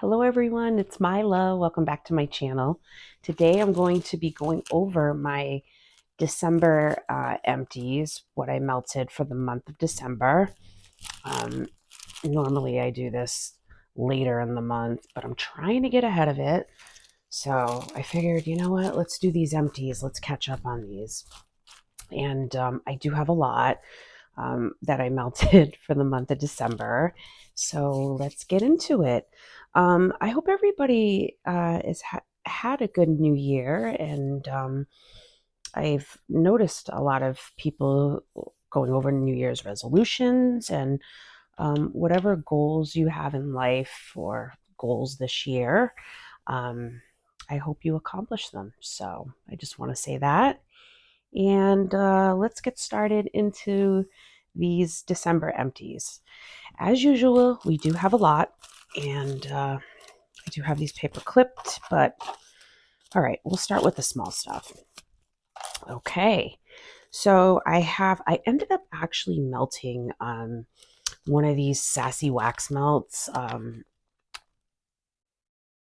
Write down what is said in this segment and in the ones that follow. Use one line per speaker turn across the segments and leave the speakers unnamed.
Hello everyone, it's Myla. Welcome back to my channel. Today I'm going to be going over my December empties, what I melted for the month of December. Normally I do this later in the month, but I'm trying to get ahead of it. So I figured, you know what, let's do these empties. Let's catch up on these. And I do have a lot that I melted for the month of December. So let's get into it. I hope everybody had a good new year, and I've noticed a lot of people going over New Year's resolutions and whatever goals you have in life or goals this year. I hope you accomplish them. So I just want to say that. And let's get started into these December empties. As usual, we do have a lot, and I do have these paper clipped, but all right, we'll start with the small stuff. Okay, so I ended up actually melting one of these sassy wax melts.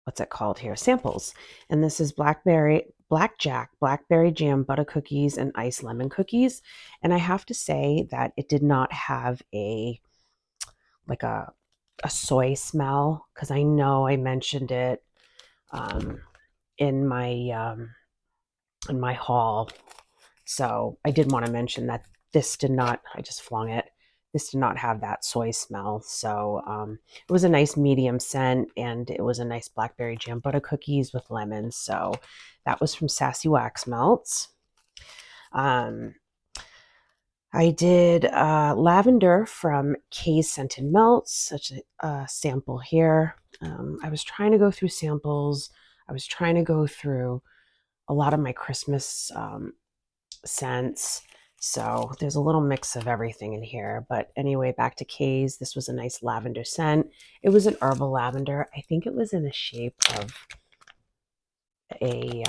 What's it called here? Samples. And this is blackjack, blackberry jam, butter cookies, and iced lemon cookies. And I have to say that it did not have like a soy smell, because I know I mentioned it um, in my haul. So I did want to mention that this did not. I just flung it. This did not have that soy smell. So it was a nice medium scent, and it was a nice blackberry jam butter cookies with lemons. So that was from Sassy Wax Melts. I did lavender from Cay's Scented Melts, such a sample here. I was trying to go through samples. I was trying to go through a lot of my Christmas scents. So there's a little mix of everything in here. But anyway, back to Cay's. This was a nice lavender scent. It was an herbal lavender. I think it was in the shape of a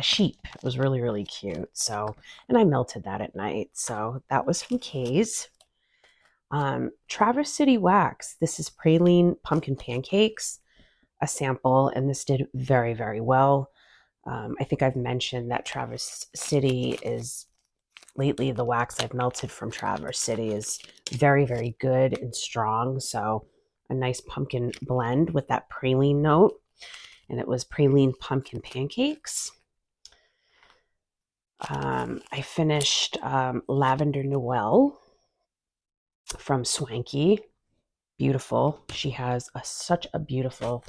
sheep. It was really, really cute. So, and I melted that at night. So that was from Cay's. Traverse City Wax. This is praline pumpkin pancakes, a sample, and this did very, very well. I think I've mentioned that Traverse City is lately the wax I've melted from Traverse City is very, very good and strong. So a nice pumpkin blend with that praline note. And it was praline pumpkin pancakes. I finished Lavender Noel from Swanky. Beautiful. She has such a beautiful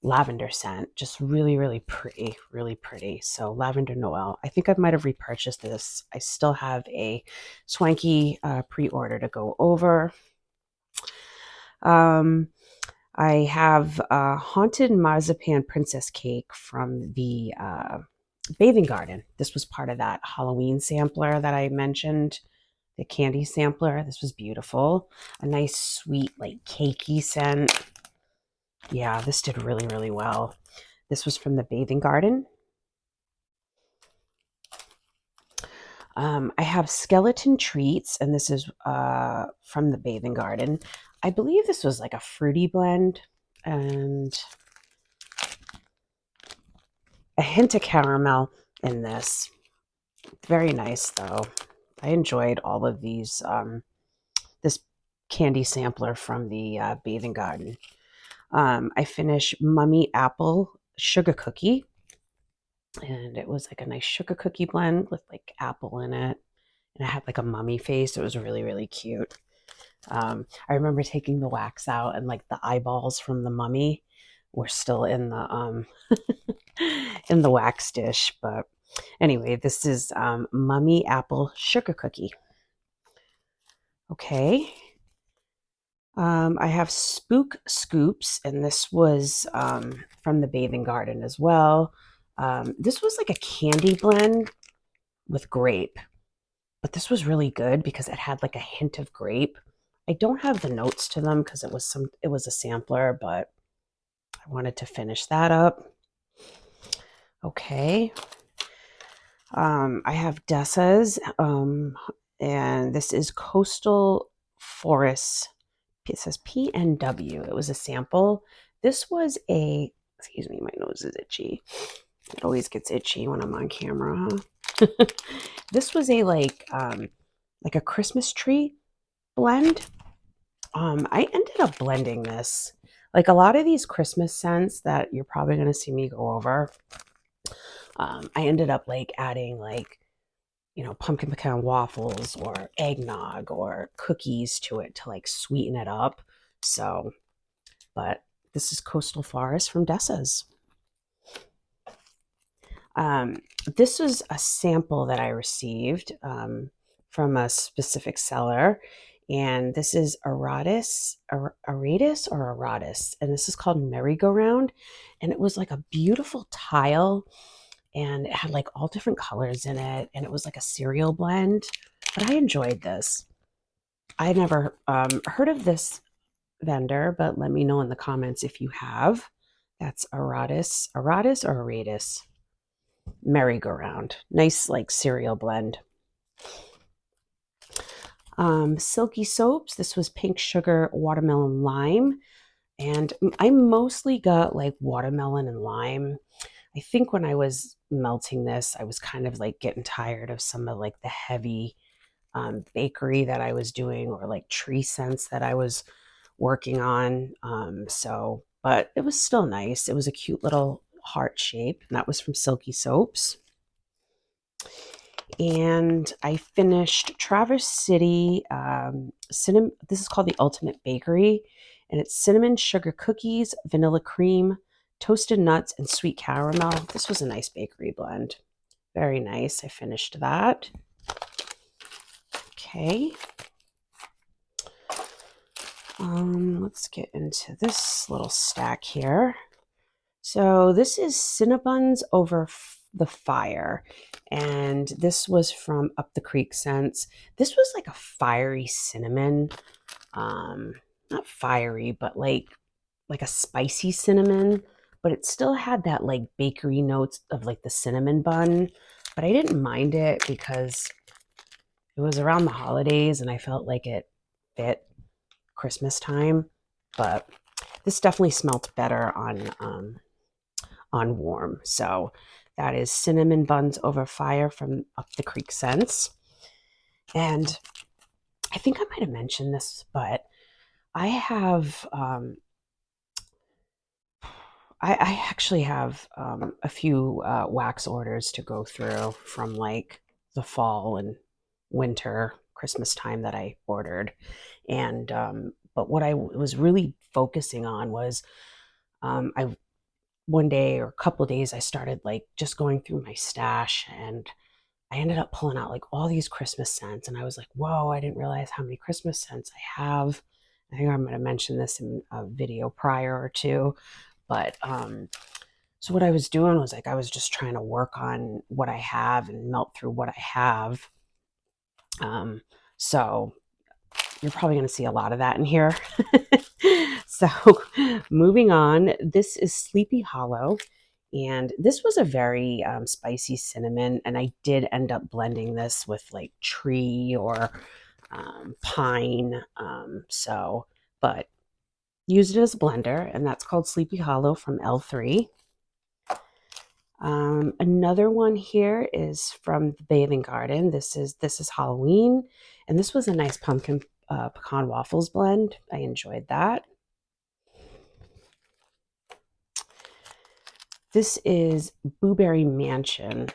lavender scent. Just really, really pretty. Really pretty. So Lavender Noel. I think I might have repurchased this. I still have a Swanky pre-order to go over. I have Haunted Marzipan Princess Cake from the Bathing Garden. This was part of that Halloween sampler that I mentioned, the candy sampler. This was beautiful. A nice, sweet, like cakey scent. Yeah, this did really, really well. This was from the Bathing Garden. I have Skeleton Treats, and this is from the Bathing Garden. I believe this was like a fruity blend and a hint of caramel in this. Very nice, though. I enjoyed all of these, this candy sampler from the Bathing Garden. I finished Mummy Apple Sugar Cookie, and it was like a nice sugar cookie blend with like apple in it, and it had like a mummy face. It was really, really cute. I remember taking the wax out, and like the eyeballs from the mummy were still in the in the wax dish. But anyway, this is Mummy Apple Sugar Cookie. Okay. I have Spook Scoops, and this was from the Bathing Garden as well. This was like a candy blend with grape, but this was really good because it had like a hint of grape. I don't have the notes to them because it was a sampler, but I wanted to finish that up. Okay. I have Dessa's, and this is Coastal Forest it says PNW. It was a sample. This was a, excuse me, my nose is itchy. It always gets itchy when I'm on camera, huh? This was a like a Christmas tree blend. I ended up blending this. Like a lot of these Christmas scents that you're probably going to see me go over, I ended up like adding like, you know, pumpkin pecan waffles or eggnog or cookies to it to like sweeten it up. So, but this is Coastal Forest from Dessa's. This was a sample that I received from a specific seller. And this is Aratus, and this is called Merry-Go-Round. And it was like a beautiful tile, and it had like all different colors in it, and it was like a cereal blend. But I enjoyed this. I never heard of this vendor, but let me know in the comments if you have. That's Aratus or Aratus. Merry-Go-Round. Nice like cereal blend. Silky soaps. This was pink sugar, watermelon, lime. And I mostly got like watermelon and lime. I think when I was melting this, I was kind of like getting tired of some of like the heavy bakery that I was doing, or like tree scents that I was working on. But it was still nice. It was a cute little heart shape, and that was from Silky Soaps. And I finished Traverse City cinnamon. This is called the Ultimate Bakery, and it's cinnamon sugar cookies, vanilla cream, toasted nuts, and sweet caramel. This was a nice bakery blend. Very nice. I finished that. Okay. Let's get into this little stack here. So this is Cinnabuns Over the Fire, and this was from Up the Creek Scents. This was like a fiery cinnamon, not fiery, but like a spicy cinnamon, but it still had that like bakery notes of like the cinnamon bun. But I didn't mind it because it was around the holidays and I felt like it fit Christmas time. But this definitely smelt better on warm. So that is Cinnamon Buns Over Fire from Up the Creek Scents. And I think I might have mentioned this, but I have I actually have a few wax orders to go through from like the fall and winter Christmas time that I ordered. And but what I was really focusing on was I one day or a couple of days I started like just going through my stash, and I ended up pulling out like all these Christmas scents, and I was like, whoa, I didn't realize how many Christmas scents I have. I think I'm going to mention this in a video prior or two. But so what I was doing was like I was just trying to work on what I have and melt through what I have. So you're probably going to see a lot of that in here. So moving on, this is Sleepy Hollow. And this was a very spicy cinnamon. And I did end up blending this with like tree or pine. But used it as a blender, and that's called Sleepy Hollow from L3. Another one here is from the Bathing Garden. This is Halloween, and this was a nice pumpkin pecan waffles blend. I enjoyed that. This is Blueberry Mansion.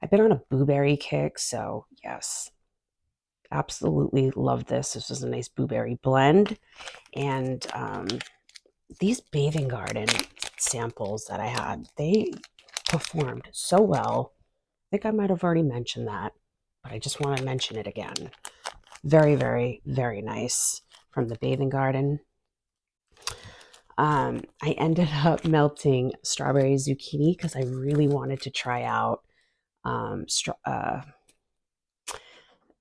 I've been on a blueberry kick, so yes, absolutely love this. This was a nice blueberry blend. And these Bathing Garden samples that I had, they performed so well. I think I might have already mentioned that, but I just want to mention it again. Very, very, very nice from the Bathing Garden. I ended up melting strawberry zucchini because I really wanted to try out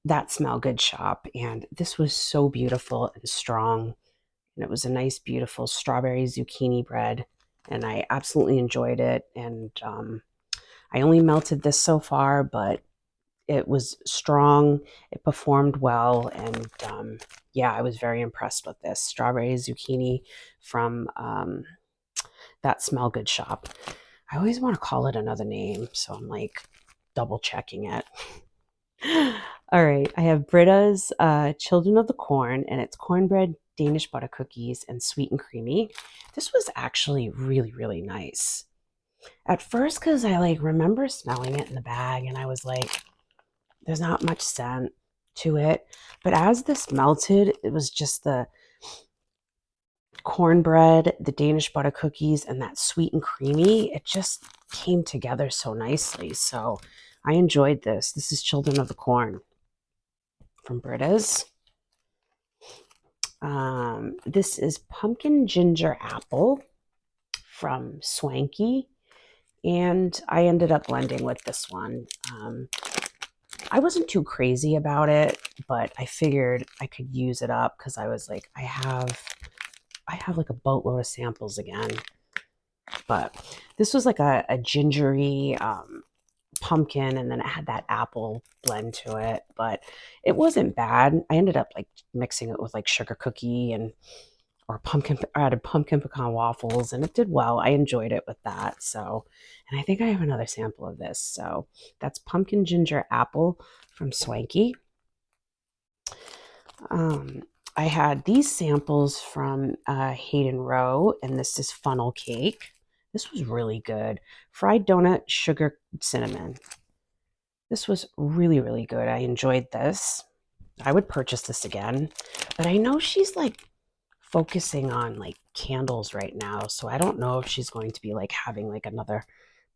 that Smell Good shop, and this was so beautiful and strong, and it was a nice beautiful strawberry zucchini bread, and I absolutely enjoyed it. And I only melted this so far, but it was strong, it performed well, and yeah, I was very impressed with this. Strawberry zucchini from that Smell Good shop. I always want to call it another name, so I'm like double checking it. All right, I have Britta's Children of the Corn, and it's cornbread, Danish butter cookies, and sweet and creamy. This was actually really, really nice. At first, because I like remember smelling it in the bag, and I was like, there's not much scent to it. But as this melted, it was just the cornbread, the Danish butter cookies, and that sweet and creamy. It just came together so nicely. So I enjoyed this. This is Children of the Corn from Britta's. This is Pumpkin Ginger Apple from Swanky. And I ended up blending with this one. I wasn't too crazy about it, but I figured I could use it up because I was like, I have like a boatload of samples again. But this was like a gingery pumpkin, and then it had that apple blend to it, but it wasn't bad. I ended up like mixing it with like sugar cookie and or I added pumpkin pecan waffles, and it did well. I enjoyed it with that. So, and I think I have another sample of this. So that's pumpkin ginger apple from Swanky. I had these samples from Hayden Row, and this is funnel cake. This was really good. Fried donut, sugar, cinnamon. This was really, really good. I enjoyed this. I would purchase this again, but I know she's like focusing on like candles right now, so I don't know if she's going to be like having like another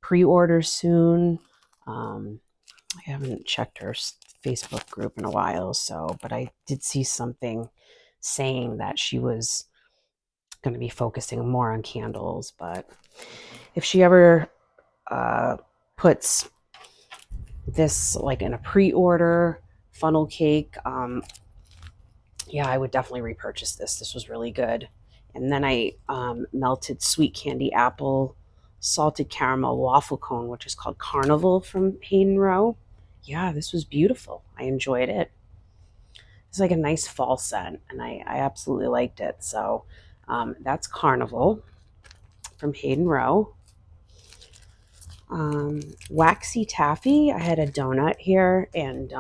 pre-order soon. I haven't checked her Facebook group in a while, so but I did see something saying that she was going to be focusing more on candles. But if she ever puts this like in a pre-order funnel cake, yeah, I would definitely repurchase this. This was really good. And then I melted sweet candy apple salted caramel waffle cone, which is called Carnival from Hayden Row. Yeah, this was beautiful. I enjoyed it. It's like a nice fall scent, and I absolutely liked it. So that's Carnival from Hayden Row. Waxy Taffy. I had a donut here, and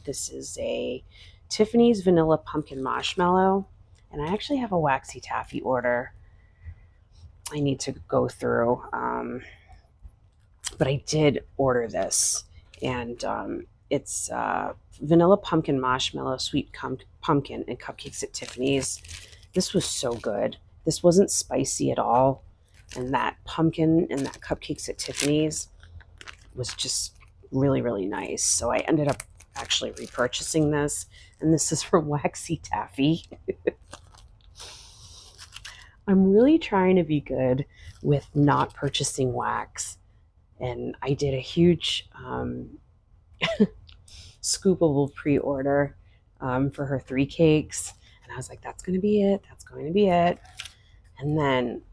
this is a Tiffany's Vanilla Pumpkin Marshmallow. And I actually have a Waxy Taffy order I need to go through. But I did order this, and it's Vanilla Pumpkin Marshmallow, Sweet Pumpkin, and Cupcakes at Tiffany's. This was so good. This wasn't spicy at all. And that pumpkin and that Cupcakes at Tiffany's was just really, really nice. So I ended up actually repurchasing this, and this is from Waxy Taffy. I'm really trying to be good with not purchasing wax, and I did a huge scoopable pre-order for her 3 cakes, and I was like, that's going to be it. That's going to be it. And then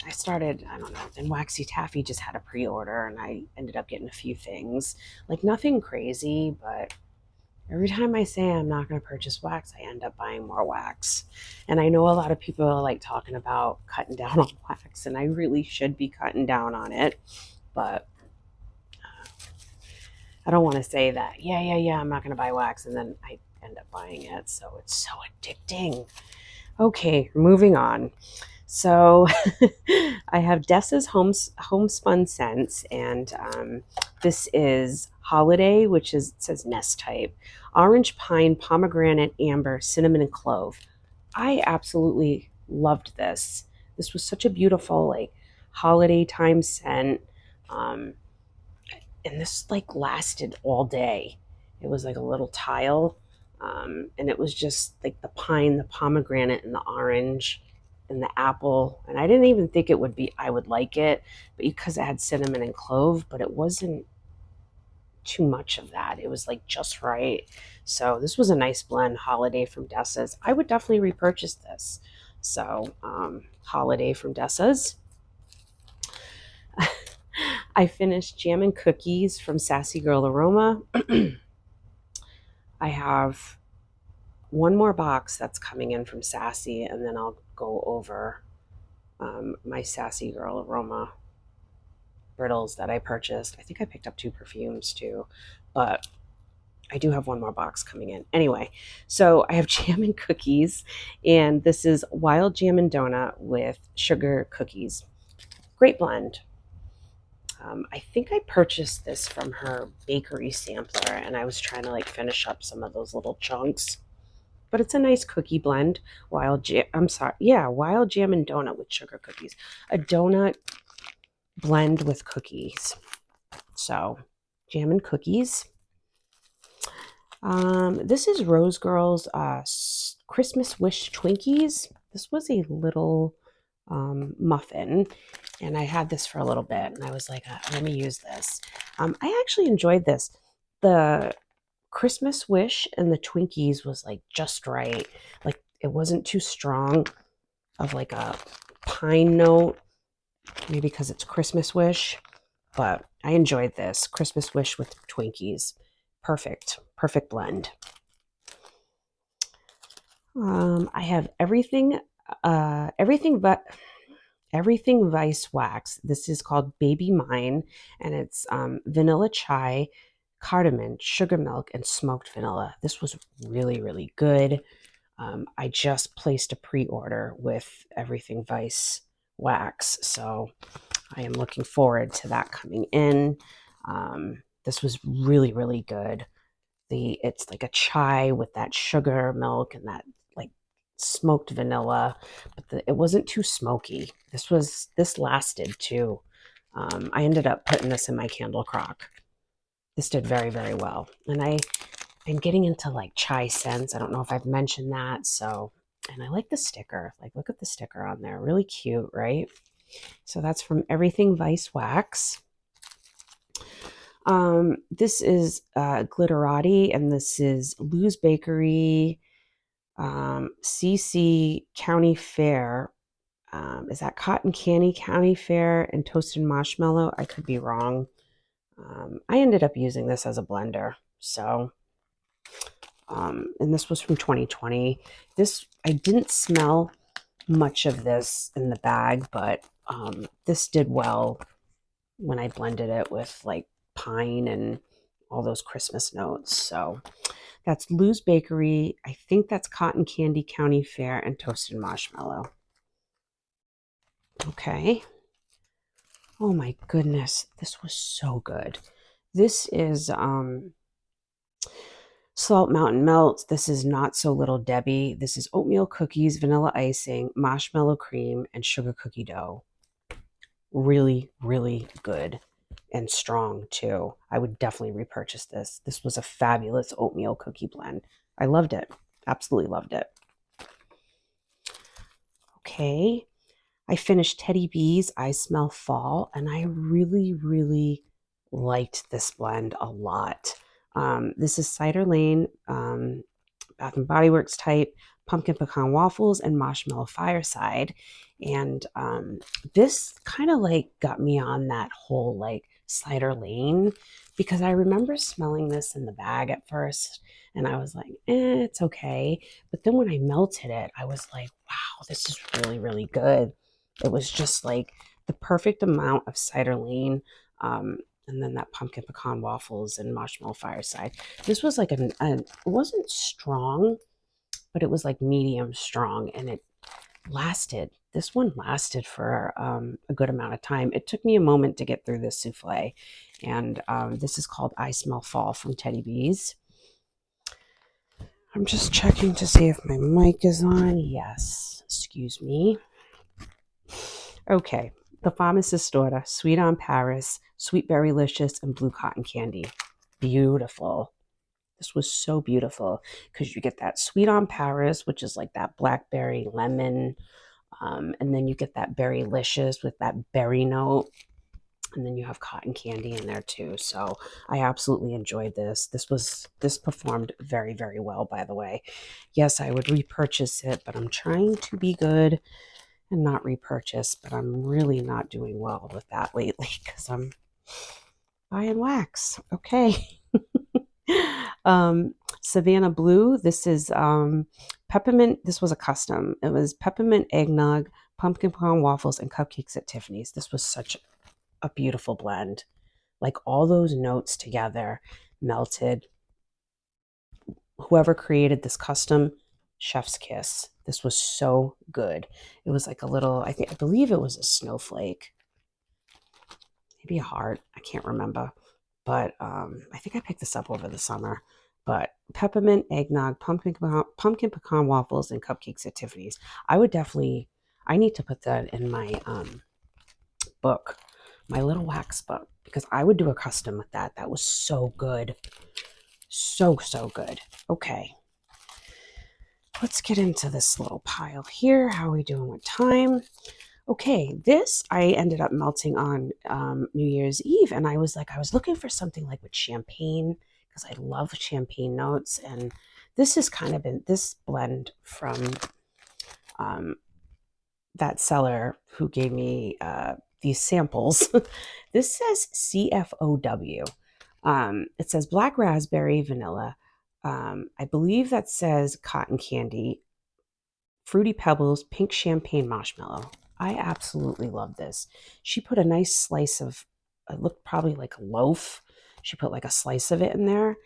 I started, I don't know, and Waxy Taffy just had a pre-order, and I ended up getting a few things. Like nothing crazy, but every time I say I'm not going to purchase wax, I end up buying more wax. And I know a lot of people are like talking about cutting down on wax, and I really should be cutting down on it. But I don't want to say that, yeah, I'm not going to buy wax, and then I end up buying it. So it's so addicting. Okay, moving on. So I have Dessa's homespun scents, and this is Holiday, which is, it says nest type, orange, pine, pomegranate, amber, cinnamon, and clove. I absolutely loved this. This was such a beautiful like holiday time scent. And this like lasted all day. It was like a little tile, and it was just like the pine, the pomegranate, and the orange, and the apple. And I didn't even think I would like it, but because it had cinnamon and clove, but it wasn't too much of that. It was like just right. So this was a nice blend. Holiday from Dessa's. I would definitely repurchase this. So Holiday from Dessa's. I finished jam and cookies from Sassy Girl Aroma. I have one more box that's coming in from Sassy, and then I'll go over my Sassy Girl Aroma brittles that I purchased. I think I picked up 2 perfumes too, but I do have one more box coming in. Anyway, so I have jam and cookies, and this is wild jam and donut with sugar cookies. Great blend. I think I purchased this from her bakery sampler, and I was trying to like finish up some of those little chunks. But it's a nice cookie blend. Wild jam. I'm sorry. Yeah, wild jam and donut with sugar cookies. A donut blend with cookies. So, jam and cookies. This is Rose Girl's Christmas Wish Twinkies. This was a little muffin, and I had this for a little bit, and I was like, let me use this. I actually enjoyed this. The Christmas Wish and the Twinkies was like just right. Like it wasn't too strong of like a pine note, maybe because it's Christmas Wish, but I enjoyed this Christmas Wish with Twinkies. Perfect blend. I have everything but everything Vice Wax. This is called Baby Mine, and it's vanilla chai, cardamom, sugar milk, and smoked vanilla. This was really, really good. I just placed a pre-order with Everything Vice Wax, so I am looking forward to that coming in. This was really, really good. It's like a chai with that sugar milk and that like smoked vanilla, but it wasn't too smoky. This lasted too. I ended up putting this in my candle crock. This did very, very well. And I've been getting into like chai scents. I don't know if I've mentioned that. So, and I like the sticker. Like, look at the sticker on there. Really cute, right? So that's from Everything Vice Wax. This is Glitterati, and this is Lou's Bakery, CC County Fair. Is that Cotton Candy County Fair and Toasted Marshmallow? I could be wrong. I ended up using this as a blender. So, and this was from 2020. I didn't smell much of this in the bag, but this did well when I blended it with like pine and all those Christmas notes. So that's Lou's Bakery. I think that's Cotton Candy County Fair and Toasted Marshmallow. Okay. Oh my goodness, this was so good. This is Salt Mountain Melts. This is Not So Little Debbie. This is oatmeal cookies, vanilla icing, marshmallow cream, and sugar cookie dough. Really, really good and strong too. I would definitely repurchase this. This was a fabulous oatmeal cookie blend. I loved it. Absolutely loved it. Okay. I finished Teddy B's I Smell Fall, and I really, really liked this blend a lot. This is Cider Lane, Bath and Body Works type, pumpkin pecan waffles, and marshmallow fireside. And this kind of like got me on that whole like Cider Lane, because I remember smelling this in the bag at first and I was like, it's okay. But then when I melted it, I was like, wow, this is really, really good. It was just like the perfect amount of Cider Lane. And then that pumpkin pecan waffles and marshmallow fireside. This was like it wasn't strong, but it was like medium strong, and it lasted. This one lasted for a good amount of time. It took me a moment to get through this souffle, and this is called I Smell Fall from Teddy B's. I'm just checking to see if my mic is on. Yes, excuse me. Okay, the Pharmacist's Daughter, Sweet on Paris, Sweet Berrylicious, and Blue Cotton Candy. Beautiful. This was so beautiful because you get that Sweet on Paris, which is like that blackberry lemon, and then you get that Berrylicious with that berry note, and then you have cotton candy in there too. So I absolutely enjoyed this. This performed very, very well, by the way. Yes, I would repurchase it, but I'm trying to be good and not repurchase, but I'm really not doing well with that lately because I'm buying wax. Okay. Savannah Blue. This is peppermint. This was a custom. It was peppermint eggnog, pumpkin pecan waffles, and cupcakes at Tiffany's. This was such a beautiful blend. Like all those notes together melted. Whoever created this custom, chef's kiss. This was so good. It was like a little, I believe it was a snowflake, maybe a heart. I can't remember, but I think I picked this up over the summer. But peppermint eggnog, pumpkin pecan waffles, and cupcakes at Tiffany's. I need to put that in my book, my little wax book, because I would do a custom with that. That was so good. So good. Okay. Let's get into this little pile here. How are we doing with time? Okay, this I ended up melting on New Year's Eve, and I was looking for something like with champagne, because I love champagne notes, and this has kind of been this blend from that seller who gave me these samples. This says CFOW. It says black raspberry vanilla. I believe that says cotton candy, fruity pebbles, pink champagne marshmallow. I absolutely love this. She put a nice slice of, it looked probably like a loaf. She put like a slice of it in there.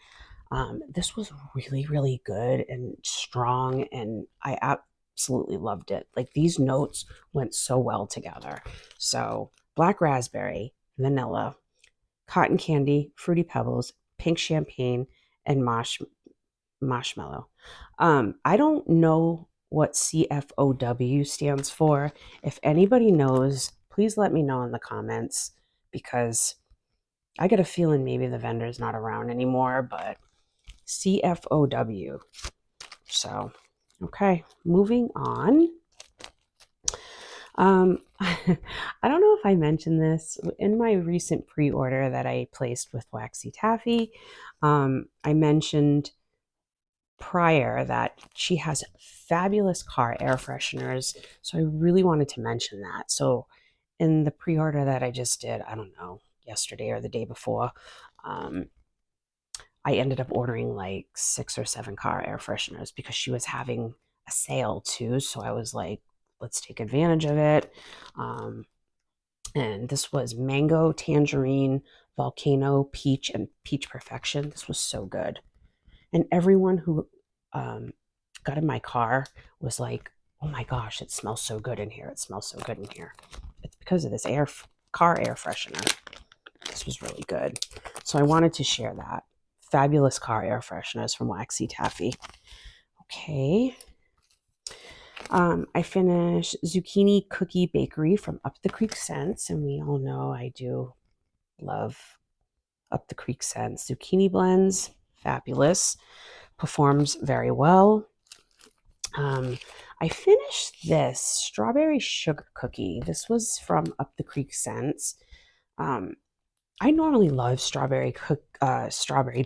This was really, really good and strong, and I absolutely loved it. Like these notes went so well together. So black raspberry, vanilla, cotton candy, fruity pebbles, pink champagne, and marshmallow. I don't know what CFOW stands for. If anybody knows, please let me know in the comments, because I get a feeling maybe the vendor's not around anymore, but CFOW. So, okay, moving on. I don't know if I mentioned this in my recent pre-order that I placed with Waxy Taffy. I mentioned prior that she has fabulous car air fresheners, so I really wanted to mention that. So in the pre-order that I just did, I don't know, yesterday or the day before, I ended up ordering like 6 or 7 car air fresheners because she was having a sale too. So I was like, let's take advantage of it. And this was mango, tangerine, volcano, peach, and peach perfection. This was so good. And everyone who got in my car was like, oh my gosh, it smells so good in here. It smells so good in here. It's because of this car air freshener. This was really good. So I wanted to share that. Fabulous car air fresheners from Waxy Taffy. Okay. I finished zucchini cookie bakery from Up the Creek Scents, and we all know I do love Up the Creek Scents. Zucchini blends, fabulous, performs very well. I finished this strawberry sugar cookie. This was from Up the Creek Scents. I normally love strawberry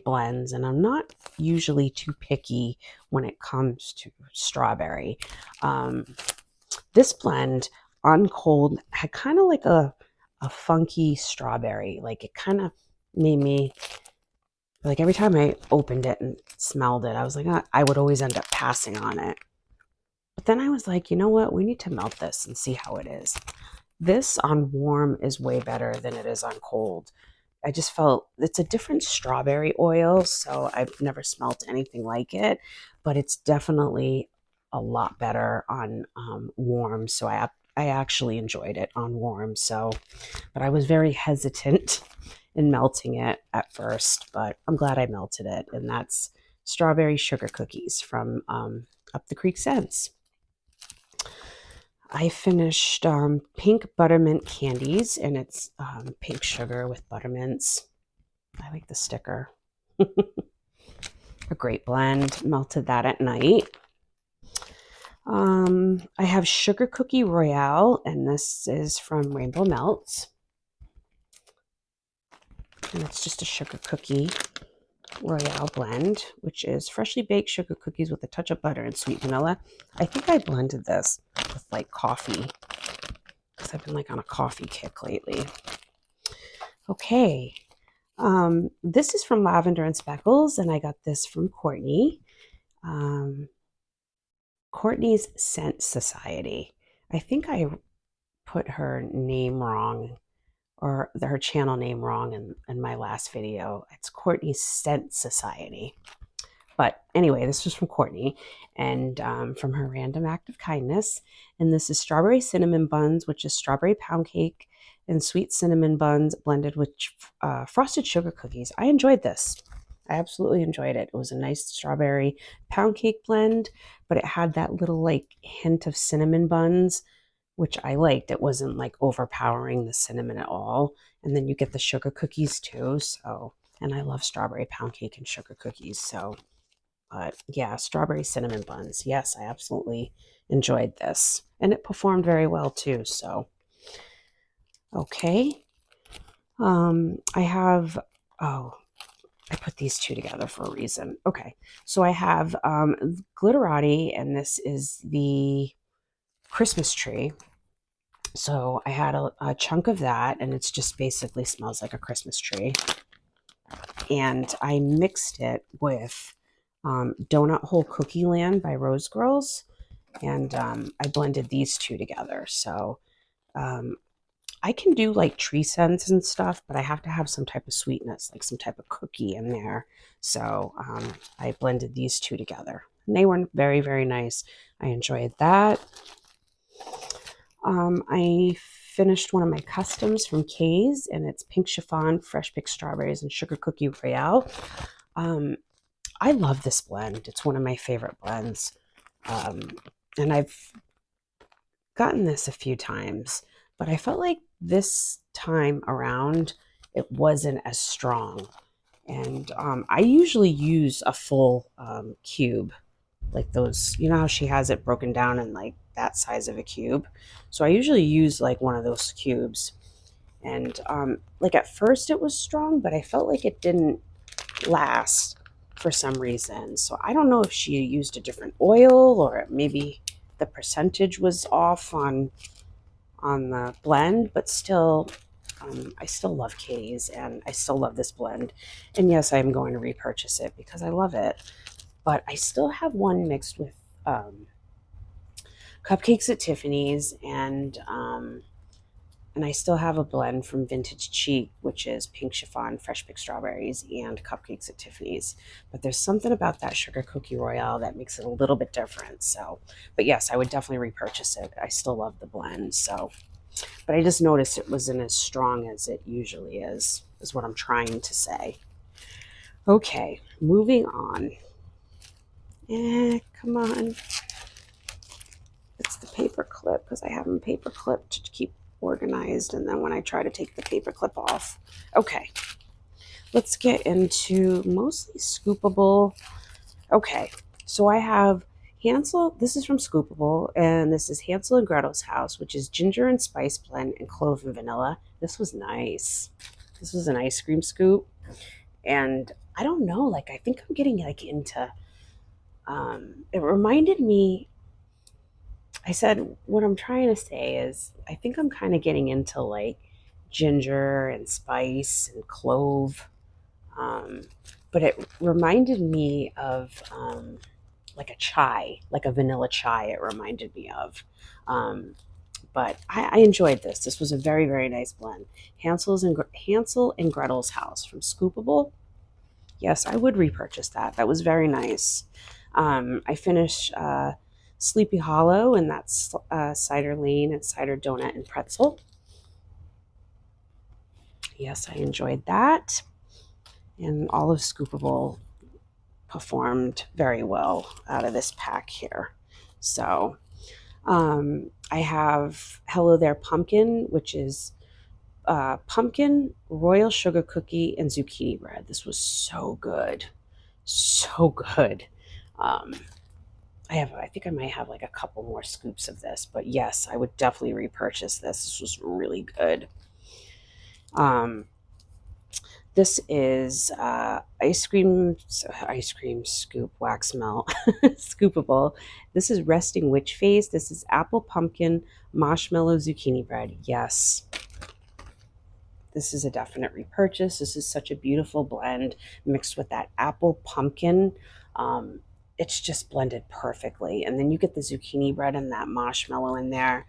blends, and I'm not usually too picky when it comes to strawberry. This blend on cold had kind of like a funky strawberry. Like it kind of made me, like every time I opened it and smelled it, I was like, I would always end up passing on it. But then I was like, you know what? We need to melt this and see how it is. This on warm is way better than it is on cold. I just felt it's a different strawberry oil, so I've never smelt anything like it, but it's definitely a lot better on warm. So I actually enjoyed it on warm. So, but I was very hesitant in melting it at first, but I'm glad I melted it. And that's strawberry sugar cookies from Up the Creek Scents. I finished pink buttermint candies, and it's pink sugar with buttermints. I like the sticker. A great blend. Melted that at night. I have sugar cookie Royale, and this is from Rainbow Melts. And it's just a sugar cookie Royale blend, which is freshly baked sugar cookies with a touch of butter and sweet vanilla. I think I blended this with like coffee, because I've been like on a coffee kick lately. Okay. This is from Lavender and Speckles, and I got this from Courtney. Courtney's Scent Society. I think I put her name wrong, or her channel name wrong in my last video. It's Courtney's Scent Society. But anyway, this was from Courtney and from her Random Act of Kindness. And this is strawberry cinnamon buns, which is strawberry pound cake and sweet cinnamon buns blended with frosted sugar cookies. I enjoyed this. I absolutely enjoyed it. It was a nice strawberry pound cake blend, but it had that little like hint of cinnamon buns, which I liked. It wasn't like overpowering the cinnamon at all. And then you get the sugar cookies too. So, and I love strawberry pound cake and sugar cookies. So, but yeah, strawberry cinnamon buns. Yes, I absolutely enjoyed this. And it performed very well too. So, okay. I have, oh, I put these two together for a reason. Okay. So I have Glitterati, and this is the Christmas tree. So I had a chunk of that, and it's just basically smells like a Christmas tree. And I mixed it with Donut Hole Cookie Land by Rose Girls, and I blended these two together. So I can do like tree scents and stuff, but I have to have some type of sweetness, like some type of cookie in there. So I blended these two together, and they were very, very nice. I enjoyed that. I finished one of my customs from Cay's, and it's pink chiffon, fresh picked strawberries, and sugar cookie Royale. I love this blend. It's one of my favorite blends. And I've gotten this a few times, but I felt like this time around it wasn't as strong. And I usually use a full cube, like those, you know how she has it broken down in like that size of a cube. So I usually use like one of those cubes. And like at first it was strong, but I felt like it didn't last for some reason. So I don't know if she used a different oil, or maybe the percentage was off on the blend, but still I still love Cay's, and I still love this blend. And yes, I'm going to repurchase it because I love it. But I still have one mixed with Cupcakes at Tiffany's, and I still have a blend from Vintage Cheek, which is pink chiffon, fresh picked strawberries, and Cupcakes at Tiffany's. But there's something about that sugar cookie Royale that makes it a little bit different. So, but yes, I would definitely repurchase it. I still love the blend. So, but I just noticed it wasn't as strong as it usually is what I'm trying to say. Okay, moving on. Come on. It's the paper clip, because I have them paper clipped to keep organized, and then when I try to take the paper clip off. Okay, let's get into mostly scoopable. Okay, so I have Hansel. This is from Scoopable, and this is Hansel and Gretel's House, which is ginger and spice blend and clove and vanilla. This was nice. This was an ice cream scoop, and I don't know, like I think I'm getting like into it reminded me, I said, what I'm trying to say is I think I'm kind of getting into like ginger and spice and clove. But it reminded me of like a chai, like a vanilla chai, it reminded me of. But I enjoyed this. This was a very, very nice blend. Hansel and Gretel's House from Scoopable. Yes, I would repurchase that. That was very nice. I finished Sleepy Hollow, and that's cider lane and cider donut and pretzel. Yes, I enjoyed that. And all of Scoopable performed very well out of this pack here. So I have Hello There Pumpkin, which is pumpkin, royal sugar cookie, and zucchini bread. This was so good. So good. I think I might have like a couple more scoops of this, but yes, I would definitely repurchase this. This was really good. This is ice cream scoop wax melt scoopable. This is resting witch face. This is apple pumpkin marshmallow zucchini bread. Yes, this is a definite repurchase. This is such a beautiful blend mixed with that apple pumpkin. It's just blended perfectly. And then you get the zucchini bread and that marshmallow in there.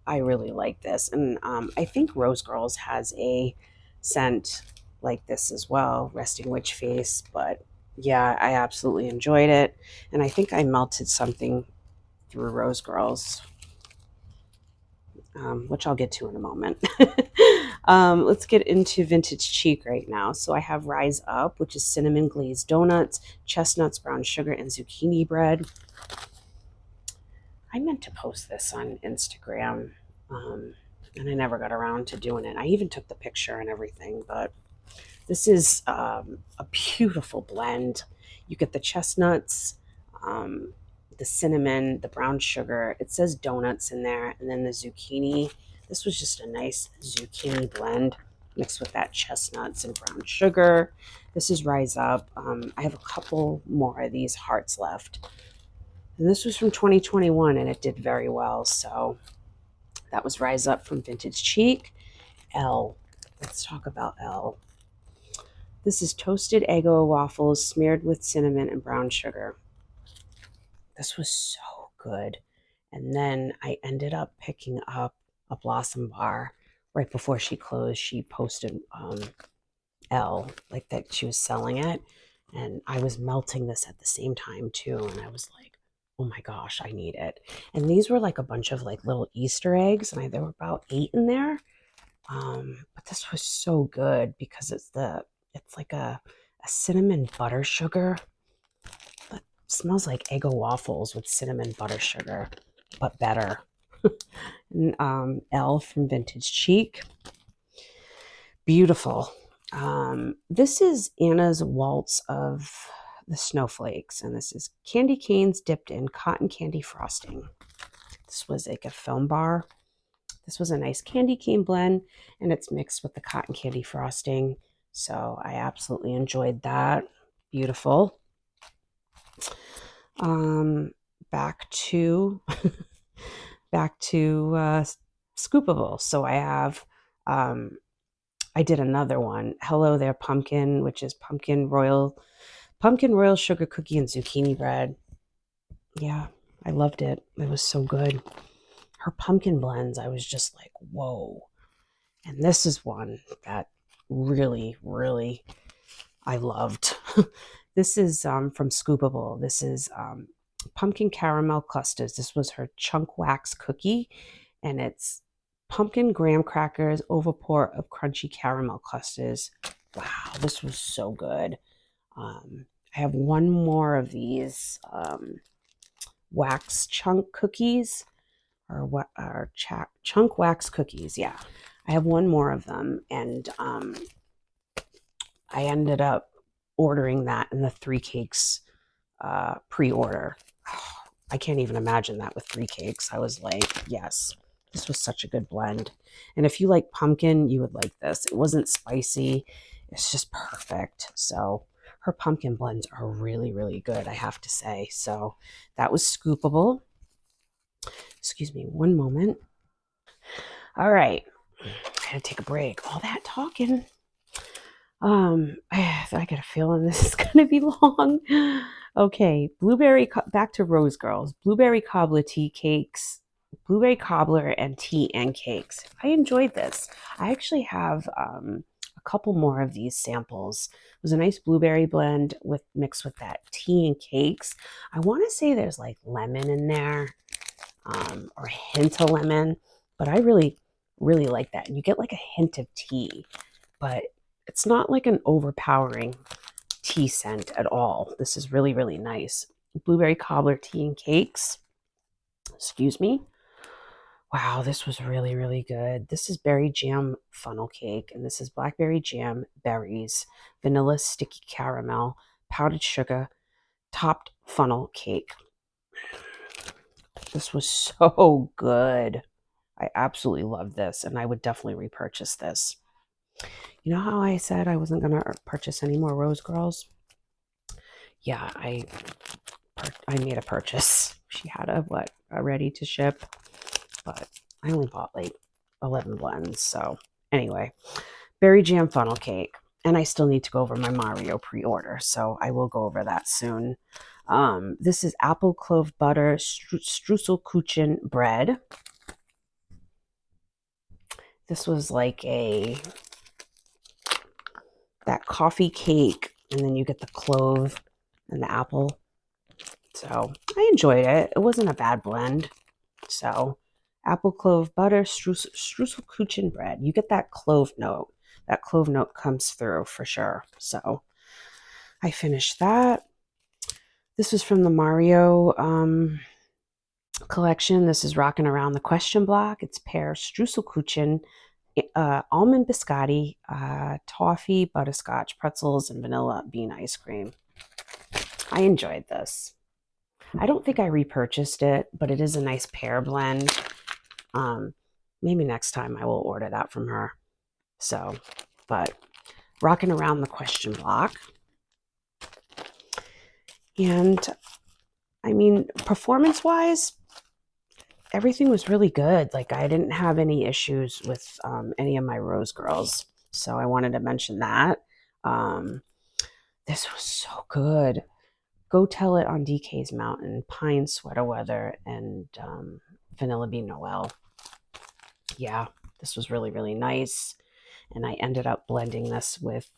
I really like this. And I think Rose Girls has a scent like this as well, Resting Witch Face. But yeah, I absolutely enjoyed it. And I think I melted something through Rose Girls, which I'll get to in a moment. Let's get into Vintage Cheek right now. So I have Rise Up, which is cinnamon glazed donuts, chestnuts, brown sugar, and zucchini bread. I meant to post this on Instagram, and I never got around to doing it. I even took the picture and everything, but this is a beautiful blend. You get the chestnuts, the cinnamon, the brown sugar. It says donuts in there, and then the zucchini. This was just a nice zucchini blend mixed with that chestnuts and brown sugar. This is Rise Up. I have a couple more of these hearts left. And this was from 2021, and it did very well. So that was Rise Up from Vintage Cheek. L. Let's talk about L. This is toasted Eggo waffles smeared with cinnamon and brown sugar. This was so good. And then I ended up picking up a Blossom bar right before she closed. She posted L, like that she was selling it. And I was melting this at the same time too. And I was like, oh my gosh, I need it. And these were like a bunch of like little Easter eggs. And there were about 8 in there. But this was so good because it's like a cinnamon butter sugar. It smells like Eggo waffles with cinnamon butter sugar, but better. And, L from Vintage Cheek. Beautiful. This is Anna's Waltz of the Snowflakes, and this is candy canes dipped in cotton candy frosting. This was like a foam bar. This was a nice candy cane blend, and it's mixed with the cotton candy frosting. So I absolutely enjoyed that. Beautiful. Back to Scoopable. So I have I did another one, Hello There Pumpkin, which is pumpkin royal sugar cookie and zucchini bread. Yeah, I loved it. It was so good. Her pumpkin blends, I was just like, whoa. And this is one that really, really I loved. This is from Scoopable. This is pumpkin caramel clusters. This was her chunk wax cookie, and it's pumpkin graham crackers over pour of crunchy caramel clusters. Wow, this was so good. I have one more of these wax chunk cookies, or chunk wax cookies. Yeah, I have one more of them, and I ended up ordering that in the 3 cakes pre-order. I can't even imagine that with 3 cakes. I was like, yes, this was such a good blend. And if you like pumpkin, you would like this. It wasn't spicy. It's just perfect. So her pumpkin blends are really, really good, I have to say. So that was Scoopable. Excuse me one moment. All right. I gotta take a break. All that talking. I got a feeling this is gonna be long. Okay, back to Rose Girls. Blueberry cobbler tea cakes, blueberry cobbler and tea and cakes. I enjoyed this. I actually have a couple more of these samples. It was a nice blueberry blend mixed with that tea and cakes. I want to say there's like lemon in there, or a hint of lemon, but I really, really like that. And you get like a hint of tea, but it's not like an overpowering tea scent at all. This is really, really nice. Blueberry cobbler tea and cakes. Excuse me. Wow, this was really, really good. This is berry jam funnel cake, and this is blackberry jam, berries, vanilla sticky caramel, powdered sugar, topped funnel cake. This was so good. I absolutely love this, and I would definitely repurchase this. You know how I said I wasn't going to purchase any more Rose Girls? Yeah, I made a purchase. She had a ready to ship, but I only bought like 11 blends. So anyway, berry jam funnel cake. And I still need to go over my Mario pre-order, so I will go over that soon. This is apple clove butter streuselkuchen bread. This was like that coffee cake, and then you get the clove and the apple. So I enjoyed it. It wasn't a bad blend. So apple clove butter streuselkuchen bread. You get that clove note. That clove note comes through for sure. So I finished that. This was from the Mario collection. This is Rocking Around the Question Block. It's pear streuselkuchen, almond biscotti, toffee, butterscotch, pretzels, and vanilla bean ice cream. I enjoyed this. I don't think I repurchased it, but it is a nice pear blend. Maybe next time I will order that from her. So, but Rocking Around the Question Block. And I mean, performance-wise, everything was really good. Like, I didn't have any issues with any of my Rose girls. So I wanted to mention that. This was so good. Go Tell It on DK's Mountain, Pine Sweater Weather, and Vanilla Bean Noel. Yeah, this was really, really nice. And I ended up blending this with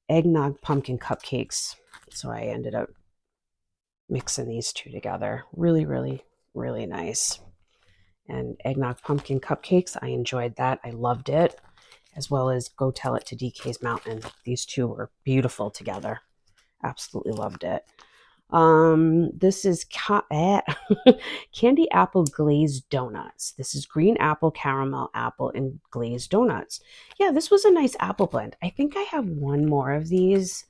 eggnog pumpkin cupcakes. So I ended up mixing these two together. Really, really, really nice. And eggnog pumpkin cupcakes, I enjoyed that. I loved it. As well as Go Tell It to DK's Mountain. These two were beautiful together. Absolutely loved it. This is candy apple glazed donuts. This is green apple, caramel apple, and glazed donuts. Yeah, this was a nice apple blend. I think I have one more of these.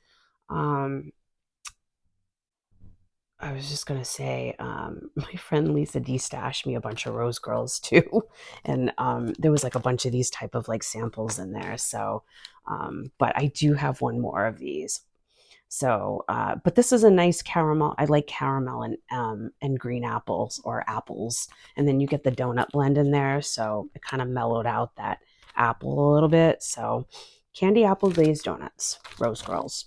I was just going to say, my friend Lisa D stashed me a bunch of Rose Girls too. And there was like a bunch of these type of like samples in there. So, but I do have one more of these. So, but this is a nice caramel. I like caramel and green apples or apples. And then you get the donut blend in there. So it kind of mellowed out that apple a little bit. So candy apple glazed donuts, Rose Girls.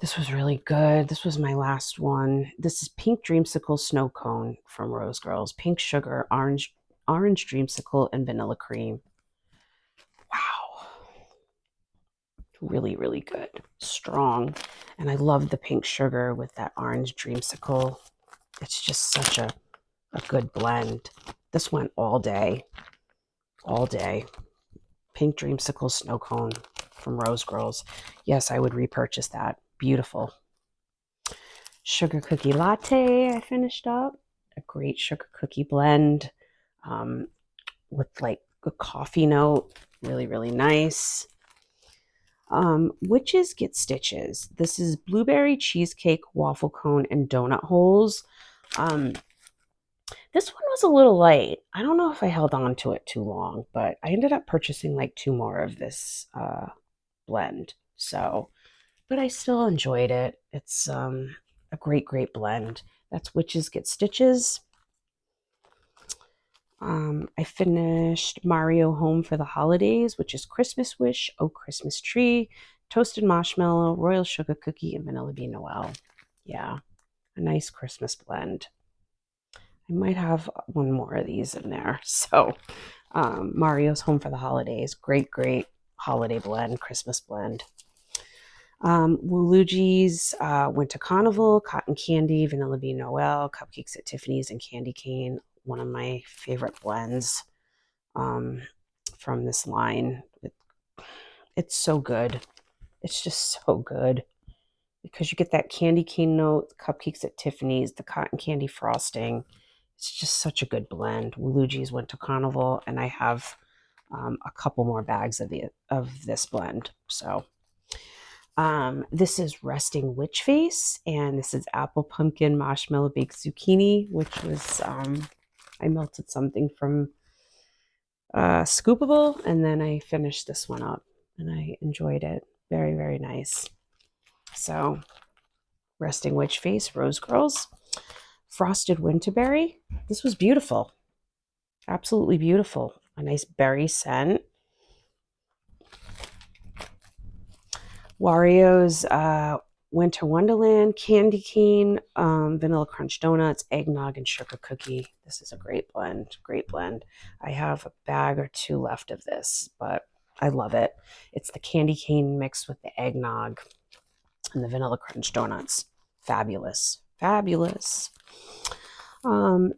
This was really good. This was my last one. This is pink dreamsicle snow cone from Rose Girls. Pink sugar, orange dreamsicle, and vanilla cream. Wow. Really, really good. Strong. And I love the pink sugar with that orange dreamsicle. It's just such a good blend. This went all day. All day. Pink dreamsicle snow cone from Rose Girls. Yes, I would repurchase that. Beautiful. Sugar cookie latte I finished up. A great sugar cookie blend with like a coffee note. Really, really nice. Witches Get Stitches. This is blueberry cheesecake, waffle cone, and donut holes. This one was a little light. I don't know if I held on to it too long, but I ended up purchasing like 2 more of this blend. So, but I still enjoyed it. It's a great, great blend. That's Witches Get Stitches. I finished Mario Home for the Holidays, which is Christmas Wish, Oh Christmas Tree, Toasted Marshmallow, Royal Sugar Cookie, and Vanilla Bean Noel. Yeah, a nice Christmas blend. I might have one more of these in there. So Mario's Home for the Holidays. Great, great holiday blend, Christmas blend. Wooloogi's Winter Carnival, Cotton Candy, Vanilla Bean Noel, Cupcakes at Tiffany's, and Candy Cane. One of my favorite blends from this line. It's so good. It's just so good because you get that candy cane note, Cupcakes at Tiffany's, the cotton candy frosting. It's just such a good blend. Wooloogi's Winter Carnival, and I have a couple more bags of this blend. So this is Resting Witch Face, and this is Apple Pumpkin Marshmallow Baked Zucchini, which was I melted something from Scoopable, and then I finished this one up, and I enjoyed it. Very, very nice. So, Resting Witch Face, Rose Girls. Frosted Winterberry. This was beautiful. Absolutely beautiful. A nice berry scent. Wario's Winter Wonderland, Candy Cane, Vanilla Crunch Donuts, Eggnog, and Sugar Cookie. This is a great blend. Great blend. I have a bag or two left of this, but I love it. It's the candy cane mixed with the eggnog and the Vanilla Crunch Donuts. Fabulous. Fabulous.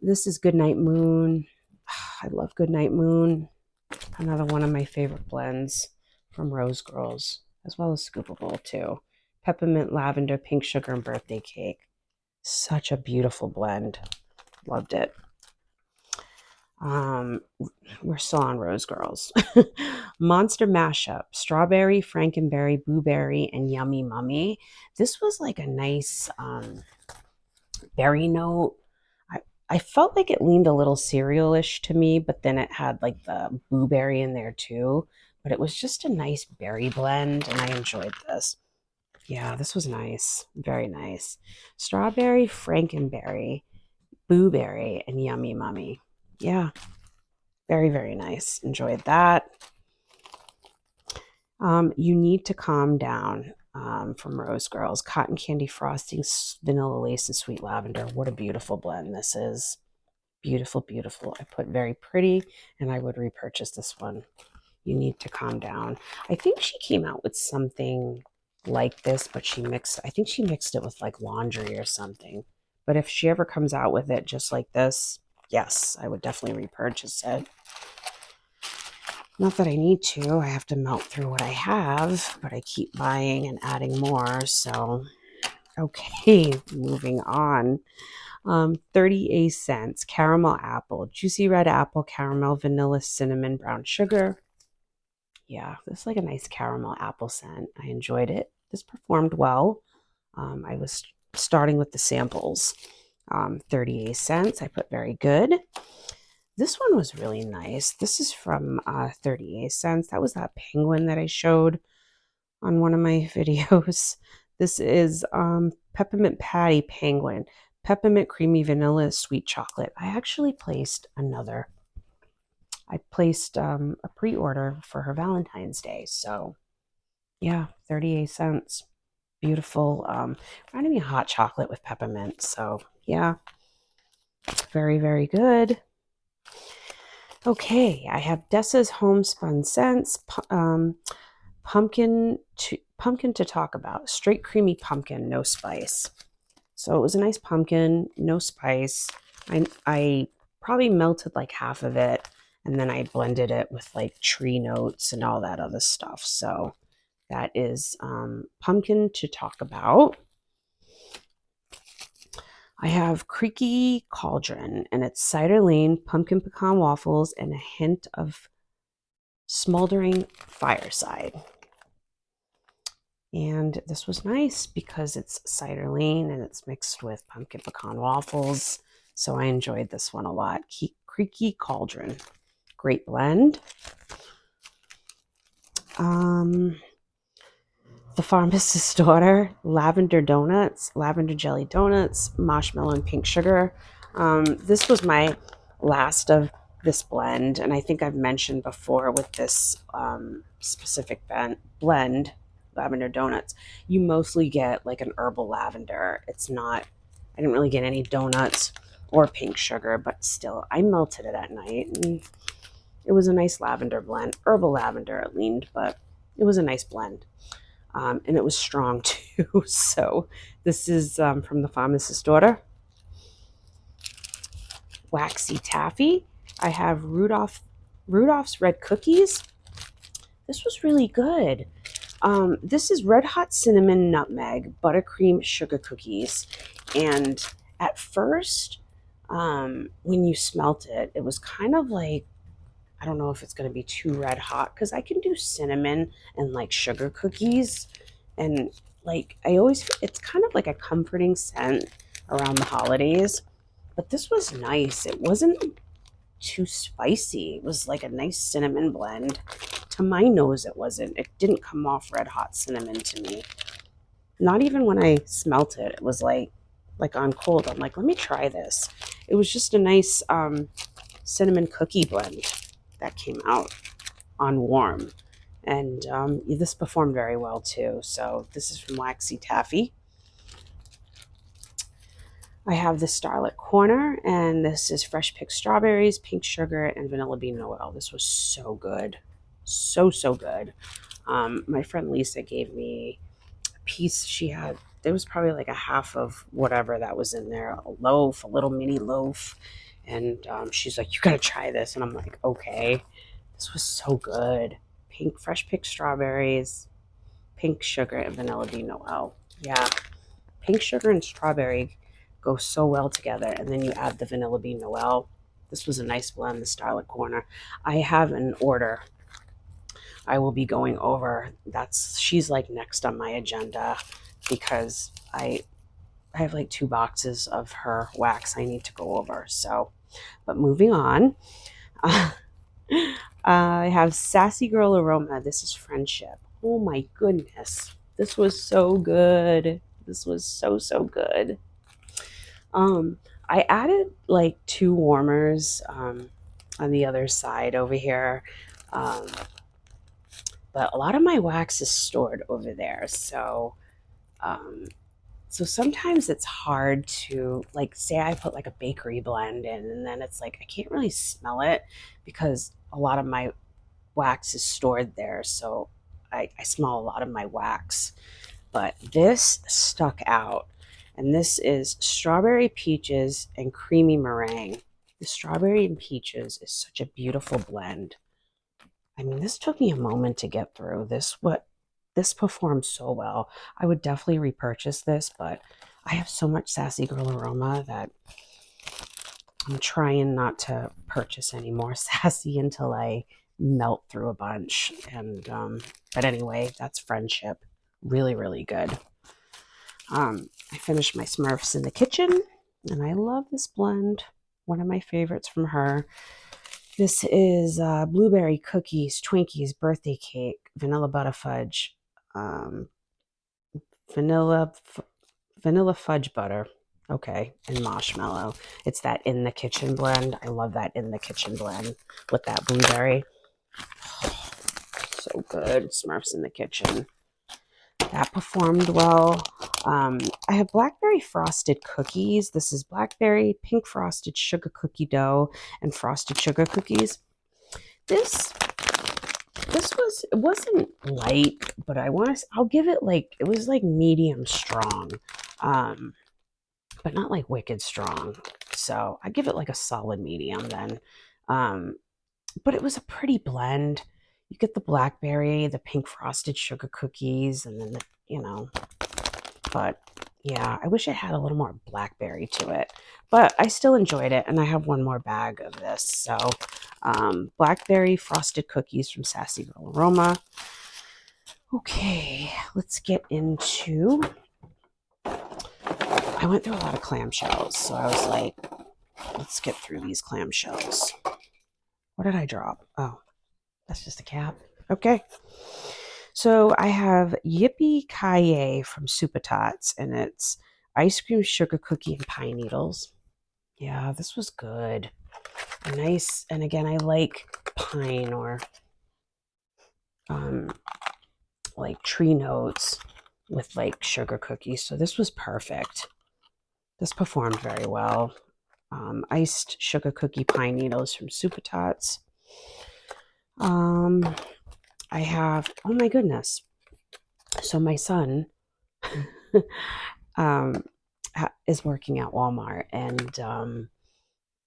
This is Goodnight Moon. I love Goodnight Moon. Another one of my favorite blends from Rose Girls, as well as Scoopable too. Peppermint, lavender, pink sugar, and birthday cake. Such a beautiful blend. Loved it. We're still on Rose Girls. Monster Mashup, strawberry, frankenberry, blueberry, and yummy mummy. This was like a nice berry note. I felt like it leaned a little cereal-ish to me, but then it had like the blueberry in there too. But it was just a nice berry blend, and I enjoyed this. Yeah, this was nice. Very nice. Strawberry, frankenberry, blueberry, and yummy mummy. Yeah, very, very nice. Enjoyed that. You Need to Calm Down from Rose Girls. Cotton candy frosting, vanilla lace, and sweet lavender. What a beautiful blend this is. Beautiful, beautiful. I put very pretty, and I would repurchase this one. You Need to Calm Down. I think she came out with something like this, but I think she mixed it with like laundry or something. But if she ever comes out with it just like this, yes, I would definitely repurchase it. Not that I need to. I have to melt through what I have, but I keep buying and adding more. So, okay, moving on. 38 cents. Caramel apple. Juicy red apple, caramel, vanilla, cinnamon, brown sugar. Yeah, this is like a nice caramel apple scent. I enjoyed it. This performed well. I was starting with the samples. 38 cents. I put very good. This one was really nice. This is from 38 cents. That was that penguin that I showed on one of my videos. This is Peppermint Patty Penguin. Peppermint creamy vanilla sweet chocolate. I actually placed another. I placed a pre-order for her Valentine's Day. So yeah, 38 cents. Beautiful. Reminded me of hot chocolate with peppermint. So yeah, very, very good. Okay, I have Dessa's Homespun Scents, pumpkin to talk about. Straight creamy pumpkin, no spice. So it was a nice pumpkin, no spice. I probably melted like half of it, and then I blended it with like tree notes and all that other stuff. So that is pumpkin to talk about. I have Creaky Cauldron, and it's cider lane, pumpkin pecan waffles, and a hint of smoldering fireside. And this was nice because it's cider lane and it's mixed with pumpkin pecan waffles. So I enjoyed this one a lot. Creaky Cauldron. Great blend. The Pharmacist's Daughter, lavender donuts, lavender jelly donuts, marshmallow and pink sugar. This was my last of this blend, and I think I've mentioned before with this specific blend, lavender donuts, you mostly get like an herbal lavender. It's not, I didn't really get any donuts or pink sugar, but still, I melted it at night, and it was a nice lavender blend. Herbal lavender it leaned, but it was a nice blend. And it was strong too. So this is from the Pharmacist's Daughter. Waxy Taffy. I have Rudolph's Red Cookies. This was really good. This is Red Hot Cinnamon Nutmeg Buttercream Sugar Cookies. And at first, when you smelt it, it was kind of like, I don't know if it's going to be too red hot because I can do cinnamon and like sugar cookies. And like, it's kind of like a comforting scent around the holidays. But this was nice. It wasn't too spicy. It was like a nice cinnamon blend. To my nose, it wasn't. It didn't come off red hot cinnamon to me. Not even when I smelt it. It was like on cold. I'm like, let me try this. It was just a nice cinnamon cookie blend that came out on warm. And this performed very well too. So this is from Waxy Taffy. I have the Starlit Corner, and this is fresh picked strawberries, pink sugar, and vanilla bean Noel. This was so good. So, so good. My friend Lisa gave me a piece. She had, there was probably like a half of whatever that was in there, a loaf, a little mini loaf. And she's like, you got to try this. And I'm like, okay. This was so good. Pink, fresh picked strawberries, pink sugar, and vanilla bean Noel. Yeah, pink sugar and strawberry go so well together. And then you add the vanilla bean Noel. This was a nice blend, the Starlit Corner. I have an order I will be going over. She's like next on my agenda because I have like 2 boxes of her wax I need to go over. So, but moving on, I have Sassy Girl Aroma. This is Friendship. Oh my goodness. This was so good. This was so, so good. I added like 2 warmers on the other side over here. But a lot of my wax is stored over there. So sometimes it's hard to, like, say I put like a bakery blend in, and then it's like I can't really smell it because a lot of my wax is stored there. So I smell a lot of my wax. But this stuck out. And this is strawberry peaches and creamy meringue. The strawberry and peaches is such a beautiful blend. I mean, this took me a moment to get through. This performed so well. I would definitely repurchase this, but I have so much Sassy Girl Aroma that I'm trying not to purchase any more Sassy until I melt through a bunch. And but anyway, that's Friendship. Really, really good. I finished my Smurfs in the kitchen, and I love this blend. One of my favorites from her. This is blueberry cookies, Twinkies, birthday cake, vanilla butter fudge, vanilla fudge butter. Okay, and marshmallow. It's that in the kitchen blend. I love that in the kitchen blend with that blueberry. So good. Smurfs in the kitchen. That performed well. I have blackberry frosted cookies. This is blackberry, pink frosted sugar cookie dough, and frosted sugar cookies. This it wasn't light, but I'll give it like, it was like medium strong, but not like wicked strong. So I give it like a solid medium then. But it was a pretty blend. You get the blackberry, the pink frosted sugar cookies, and then but yeah, I wish it had a little more blackberry to it, but I still enjoyed it. And I have one more bag of this. So blackberry frosted cookies from Sassy Girl Aroma. Okay, let's get into, I went through a lot of clamshells, so I was like, let's get through these clamshells. What did I drop? Oh, that's just a cap. Okay. So I have Yippy Cay from Super Tots, and it's ice cream, sugar cookie, and pine needles. Yeah, this was good. Nice. And again, I like pine or like tree notes with like sugar cookies. So this was perfect. This performed very well. Iced sugar cookie pine needles from Super Tots. I have, oh my goodness. So my son is working at Walmart, and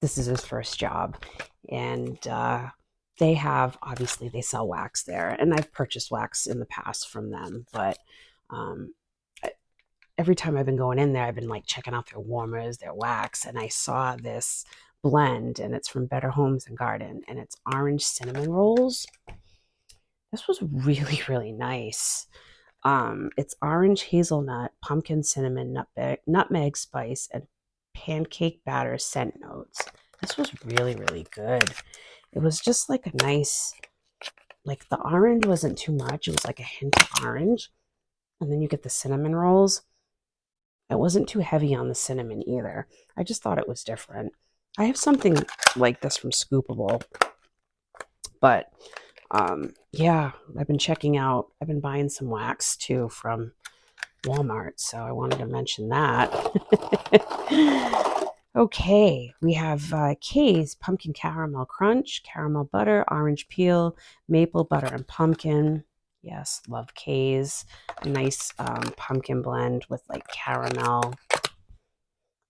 this is his first job. And they have, obviously they sell wax there, and I've purchased wax in the past from them, but every time I've been going in there, I've been like checking out their warmers, their wax, and I saw this blend, and it's from Better Homes and Garden, and it's orange cinnamon rolls. This was really, really nice. It's orange hazelnut, pumpkin cinnamon, nutmeg spice, and pancake batter scent notes. This was really, really good. It was just like a nice, like the orange wasn't too much. It was like a hint of orange. And then you get the cinnamon rolls. It wasn't too heavy on the cinnamon either. I just thought it was different. I have something like this from Scoopable, but Yeah, I've been buying some wax too from Walmart, so I wanted to mention that. Okay, we have Cay's Pumpkin Caramel Crunch, caramel butter, orange peel, maple butter, and pumpkin. Yes, love Cay's. A nice pumpkin blend with like caramel,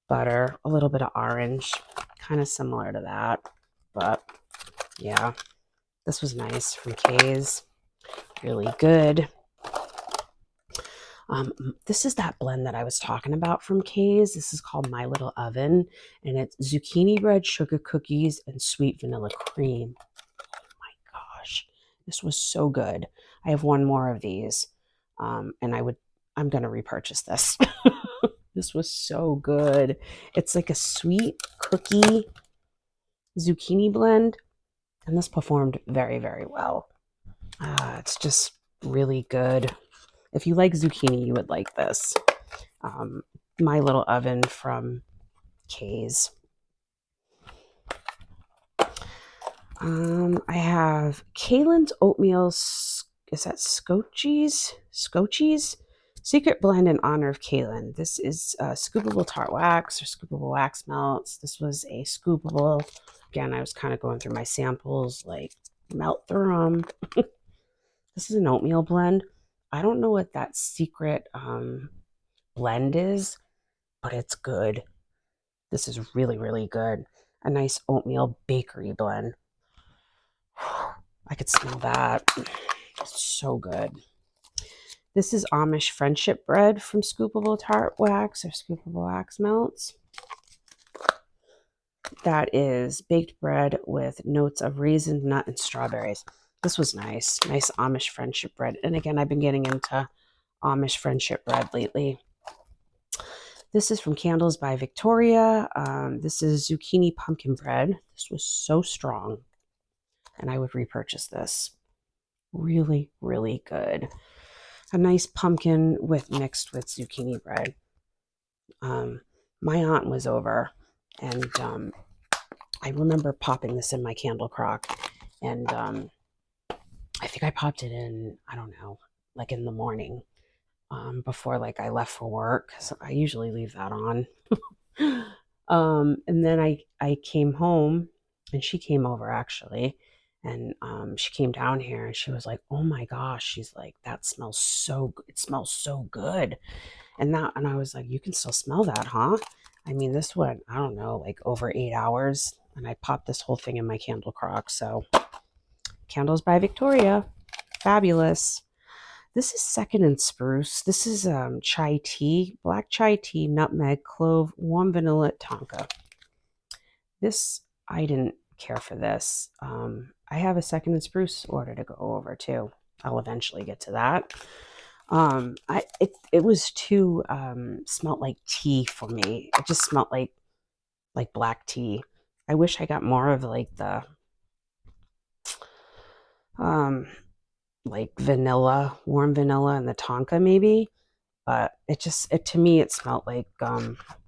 butter, a little bit of orange, kind of similar to that. But yeah, this was nice from Cay's. Really good. This is that blend that I was talking about from Cay's. This is called My Little Oven, and it's zucchini bread, sugar cookies, and sweet vanilla cream. Oh my gosh, this was so good. I have one more of these, and I'm gonna repurchase this. This was so good. It's like a sweet cookie zucchini blend, and this performed very, very well. It's just really good. If you like zucchini, you would like this. My Little Oven from Cay's. I have Kaylin's Oatmeal. Is that Scotchies? Scotchies? Secret blend in honor of Kaylin. This is scoopable tart wax or scoopable wax melts. This was a scoopable. Again, I was kind of going through my samples, like melt through them. This is an oatmeal blend. I don't know what that secret blend is, but it's good. This is really, really good. A nice oatmeal bakery blend. I could smell that. It's so good. This is Amish Friendship Bread from Scoopable Tart Wax or Scoopable Wax Melts. That is baked bread with notes of raisin, nut, and strawberries. This was nice. Nice Amish Friendship Bread. And again, I've been getting into Amish Friendship Bread lately. This is from Candles by Victoria. This is zucchini pumpkin bread. This was so strong, and I would repurchase this. Really, really good. A nice pumpkin mixed with zucchini bread. My aunt was over, and I remember popping this in my candle crock, and I think I popped it in, I don't know, like in the morning. Before like I left for work. So I usually leave that on. And then I came home, and she came over actually, and she came down here and she was like, "Oh my gosh," she's like, "that smells so good. It smells so good." And I was like, "You can still smell that, huh?" I mean, this went, I don't know, like over 8 hours, and I popped this whole thing in my candle crock. So Candles by Victoria, fabulous. This is Second and Spruce. This is chai tea, black chai tea, nutmeg, clove, warm vanilla, tonka. This, I didn't care for this. I have a Second and Spruce order to go over too. I'll eventually get to that. It was too smelled like tea for me. It just smelled like black tea. I wish I got more of like the like vanilla, warm vanilla, and the tonka maybe. But to me it smelled like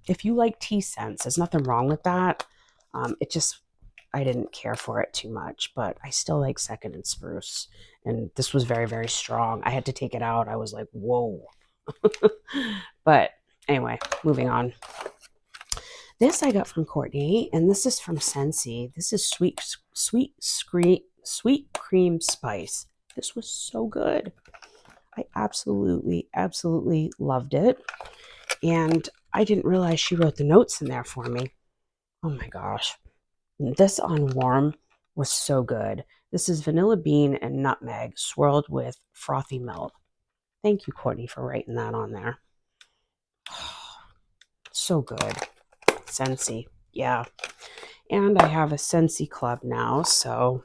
if you like tea scents, there's nothing wrong with that. I didn't care for it too much, but I still like Second and Spruce, and this was very, very strong. I had to take it out. I was like, whoa. But anyway, moving on. This I got from Courtney, and this is from Scentsy. This is sweet cream spice. This was so good. I absolutely, absolutely loved it. And I didn't realize she wrote the notes in there for me. Oh my gosh. This on warm was so good. This is vanilla bean and nutmeg swirled with frothy milk. Thank you, Courtney, for writing that on there. So good. Scentsy. Yeah. And I have a Scentsy club now. So,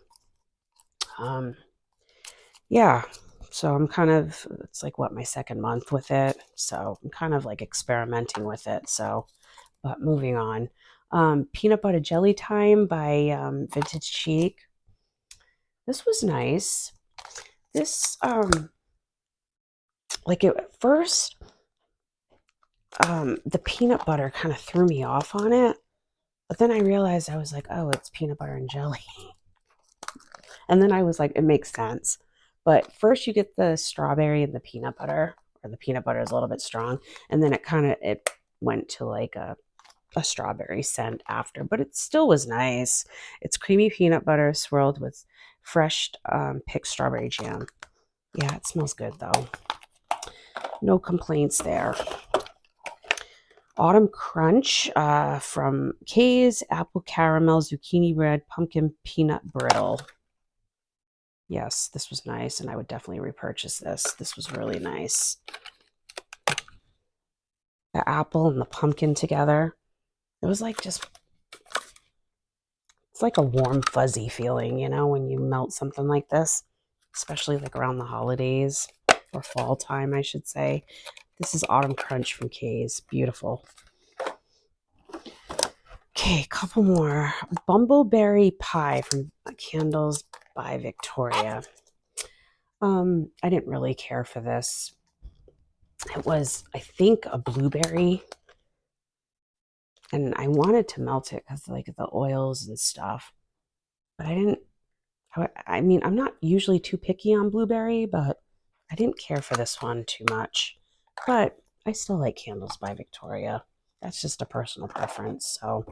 yeah. So I'm kind of, it's like what, my second month with it. So I'm kind of like experimenting with it. So, but moving on. Peanut butter jelly time by Vintage Chic. This was nice. This, like at first, the peanut butter kind of threw me off on it. But then I realized I was like, oh, it's peanut butter and jelly. And then I was like, it makes sense. But first you get the strawberry and the peanut butter, or the peanut butter is a little bit strong. And then it went to like a strawberry scent after, but it still was nice. It's creamy peanut butter swirled with fresh picked strawberry jam. Yeah, it smells good though. No complaints there. Autumn Crunch from Cay's, apple caramel, zucchini bread, pumpkin peanut brittle. Yes, this was nice, and I would definitely repurchase this. This was really nice. The apple and the pumpkin together. It was like it's like a warm, fuzzy feeling, you know, when you melt something like this, especially like around the holidays or fall time, I should say. This is Autumn Crunch from Cay's. Beautiful. Okay, a couple more. Bumbleberry Pie from Candles by Victoria. I didn't really care for this. It was, I think, a blueberry. And I wanted to melt it because like the oils and stuff. But I didn't. I mean, I'm not usually too picky on blueberry, but I didn't care for this one too much. But I still like Candles by Victoria. That's just a personal preference. So,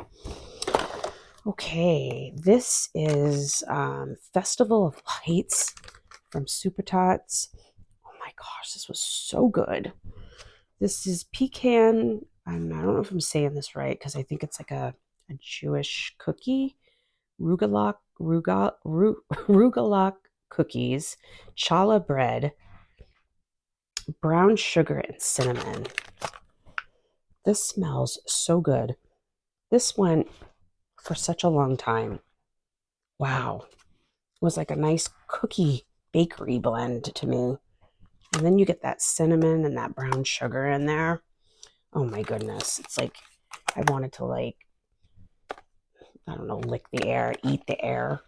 okay, this is Festival of Lights from Super Tots. Oh my gosh, this was so good. This is pecan. I don't know if I'm saying this right because I think it's like a Jewish cookie. Rugelach cookies, challah bread, brown sugar, and cinnamon. This smells so good. This went for such a long time. Wow. It was like a nice cookie bakery blend to me. And then you get that cinnamon and that brown sugar in there. Oh my goodness. It's like I wanted to like, I don't know, lick the air, eat the air.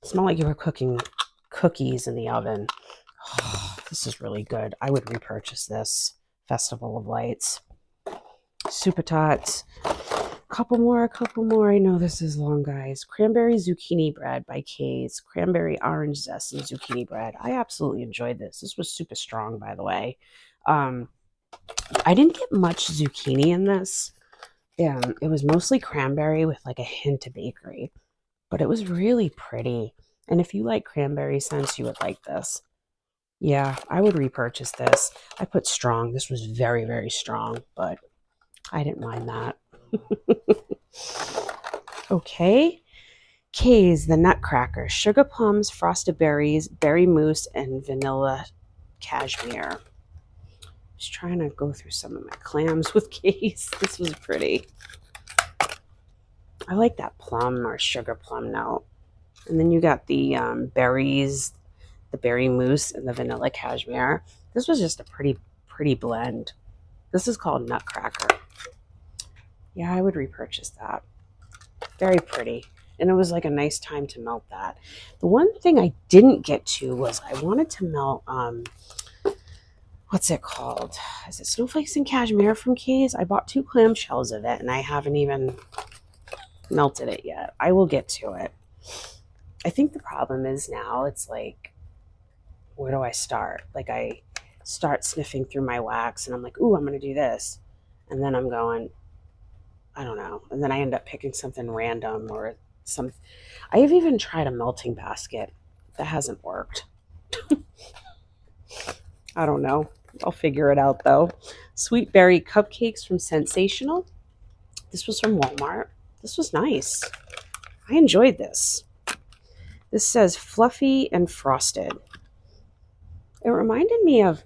Smell like you were cooking cookies in the oven. Oh, this is really good. I would repurchase this. Festival of Lights. Super Tots. Couple more. I know this is long, guys. Cranberry zucchini bread by Cay's. Cranberry orange zest and zucchini bread. I absolutely enjoyed this. This was super strong, by the way. I didn't get much zucchini in this. It was mostly cranberry with like a hint of bakery. But it was really pretty. And if you like cranberry scents, you would like this. Yeah, I would repurchase this. I put strong. This was very, very strong, but I didn't mind that. Okay. Cay's, the Nutcracker. Sugar plums, frosted berries, berry mousse, and vanilla cashmere. I was trying to go through some of my clams with Cay's. This was pretty. I like that plum or sugar plum note. And then you got the berries, the berry mousse, and the vanilla cashmere. This was just a pretty blend. This is called Nutcracker. Yeah, I would repurchase that. Very pretty. And it was like a nice time to melt that. The one thing I didn't get to was I wanted to melt, what's it called? Is it Snowflakes and Cashmere from Cay's? I bought 2 clamshells of it and I haven't even melted it yet. I will get to it. I think the problem is now it's like, where do I start? Like I start sniffing through my wax and I'm like, ooh, I'm going to do this. And then I'm going, I don't know. And then I end up picking something random or some. I have even tried a melting basket. That hasn't worked. I don't know. I'll figure it out though. Sweet berry cupcakes from Sensational. This was from Walmart. This was nice. I enjoyed this. This says fluffy and frosted. It reminded me of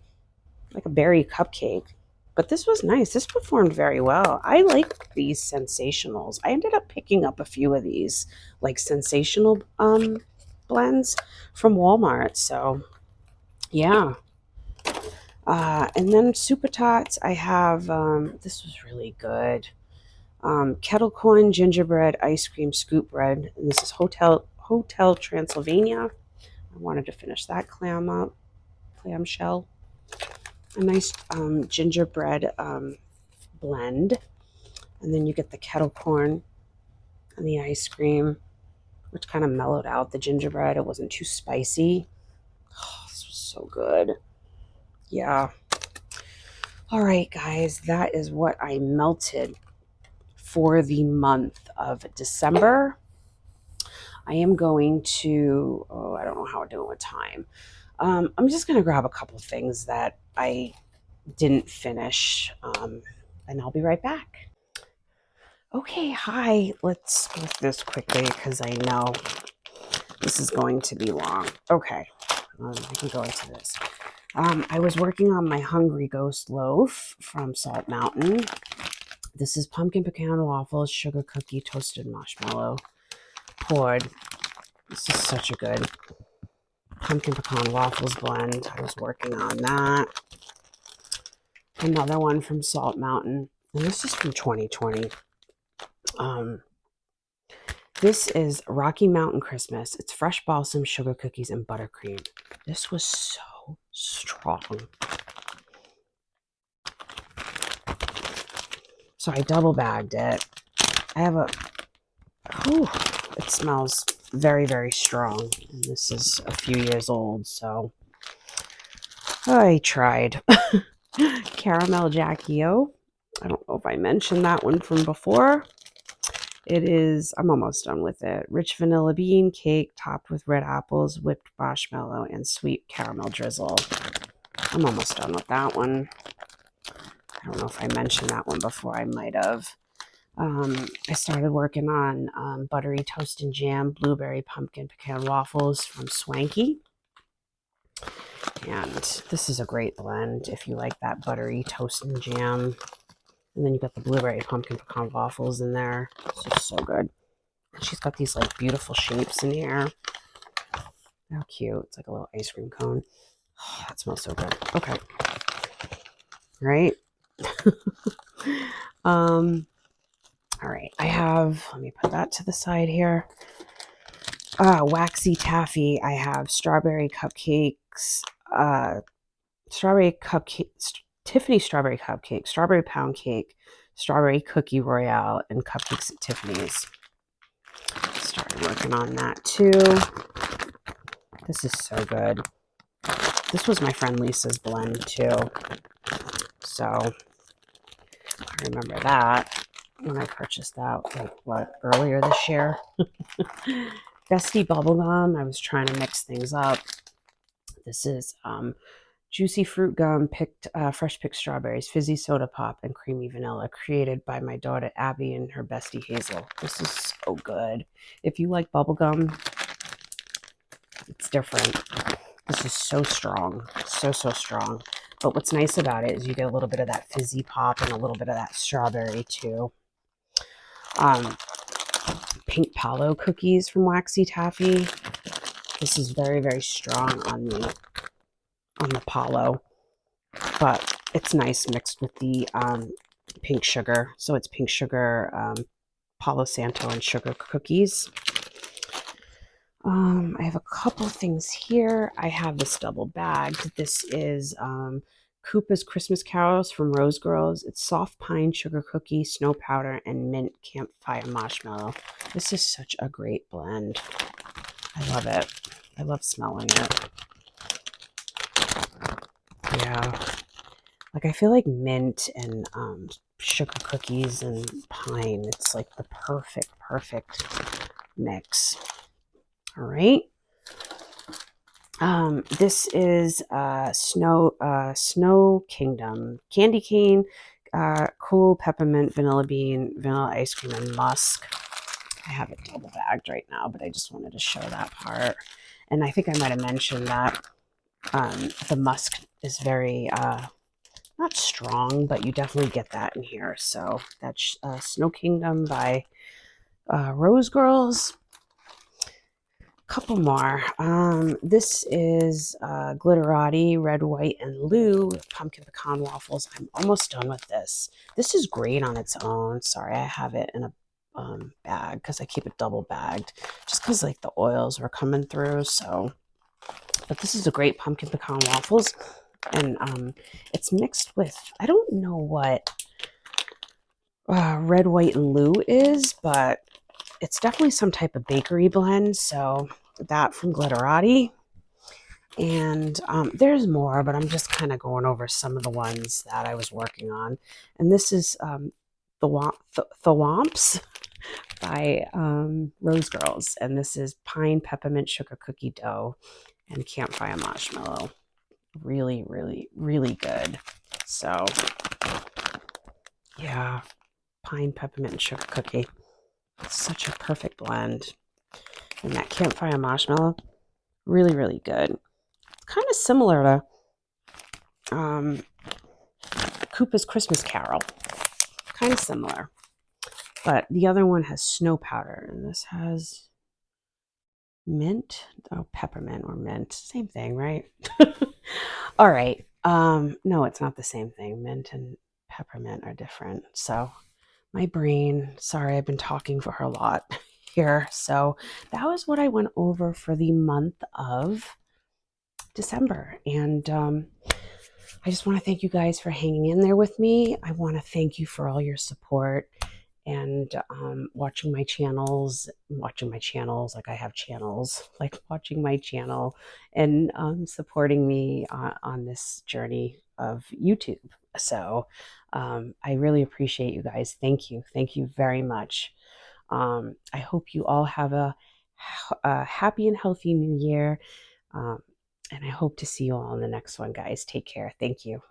like a berry cupcake, but this was nice. This performed very well. I like these Sensationals. I ended up picking up a few of these like Sensational blends from Walmart. So yeah. And then Super Tots, I have, this was really good. Kettle corn, gingerbread, ice cream, scoop bread. And this is Hotel Transylvania. I wanted to finish that clamshell. A nice gingerbread blend. And then you get the kettle corn and the ice cream. which kind of mellowed out the gingerbread. It wasn't too spicy. Oh, this was so good. Yeah. All right, guys, that is what I melted for the month of December. I am going to, oh, I don't know how we're doing with time. I'm just going to grab a couple things that I didn't finish, and I'll be right back. Okay, hi. Let's do this quickly because I know this is going to be long. Okay, I can go into this. I was working on my Hungry Ghost loaf from Salt Mountain. This is pumpkin pecan waffles, sugar cookie, toasted marshmallow poured. This is such a good pumpkin pecan waffles blend. I was working on that. Another one from Salt Mountain, and this is from 2020. This is Rocky Mountain Christmas. It's fresh balsam, sugar cookies, and buttercream. This was so strong. So I double bagged it. I have a, it smells very, very strong. And this is a few years old, so I tried. Caramel Jackie O. I don't know if I mentioned that one from before. It is, I'm almost done with it. Rich vanilla bean cake topped with red apples, whipped marshmallow, and sweet caramel drizzle. I'm almost done with that one. I don't know if I mentioned that one before. I might have. I started working on buttery toast and jam, blueberry pumpkin pecan waffles from Swanky. And this is a great blend if you like that buttery toast and jam. And then you got the blueberry pumpkin pecan waffles in there. It's just so good. And she's got these like beautiful shapes in here. How cute. It's like a little ice cream cone. Oh, that smells so good. Okay. Right? All right. I have, let me put that to the side here. Waxy Taffy. I have strawberry cupcakes, Tiffany strawberry cupcake, strawberry pound cake, strawberry cookie Royale, and cupcakes at Tiffany's. Started working on that too. This is so good. This was my friend Lisa's blend too. So I remember that when I purchased that, like, earlier this year. Bestie bubblegum. I was trying to mix things up. This is juicy fruit gum, fresh picked strawberries, fizzy soda pop, and creamy vanilla, created by my daughter Abby and her bestie Hazel. This is so good. If you like bubblegum, it's different. This is so strong. So strong. But what's nice about it is you get a little bit of that fizzy pop and a little bit of that strawberry too. Pink Palo cookies from Waxy Taffy. This is very, very strong on the Palo, but it's nice mixed with the pink sugar. So it's pink sugar, Palo Santo, and sugar cookies. I have a couple things here. I have this double bagged. This is Koopa's Christmas Carols from Rose Girls. It's soft pine sugar cookie, snow powder, and mint campfire marshmallow. This is such a great blend. I love it. I love smelling it. Yeah. Like, I feel like mint and sugar cookies and pine, it's like the perfect mix. All right. This is Snow Kingdom candy cane, cool peppermint, vanilla bean, vanilla ice cream, and musk. I have it double bagged right now, but I just wanted to show that part. And I think I might have mentioned that the musk is very not strong, but you definitely get that in here. So that's Snow Kingdom by Rose Girls. Couple more. This is Glitterati, red, white, and Lou pumpkin pecan waffles. I'm almost done with this. This is great on its own. Sorry, I have it in a bag because I keep it double bagged, just because like the oils were coming through. So, but this is a great pumpkin pecan waffles, and it's mixed with, I don't know what red, white, and Lou is, but it's definitely some type of bakery blend. So that from Glitterati. And there's more, but I'm just kind of going over some of the ones that I was working on. And this is the Womps by Rose Girls. And this is pine peppermint sugar cookie dough and campfire marshmallow. Really, really, really good. So yeah, pine peppermint and sugar cookie. Such a perfect blend. And that campfire marshmallow, really, really good. It's kind of similar to Koopa's Christmas Carol. Kind of similar. But the other one has snow powder, and this has mint. Oh, peppermint or mint. Same thing, right? All right. No, it's not the same thing. Mint and peppermint are different. So my brain, sorry, I've been talking for her a lot here. So that was what I went over for the month of December. And I just want to thank you guys for hanging in there with me. I want to thank you for all your support and watching my channels, like I have channels, like watching my channel and supporting me on this journey of YouTube. So I really appreciate you guys. Thank you. Thank you very much. I hope you all have a happy and healthy new year. And I hope to see you all in the next one, guys. Take care. Thank you.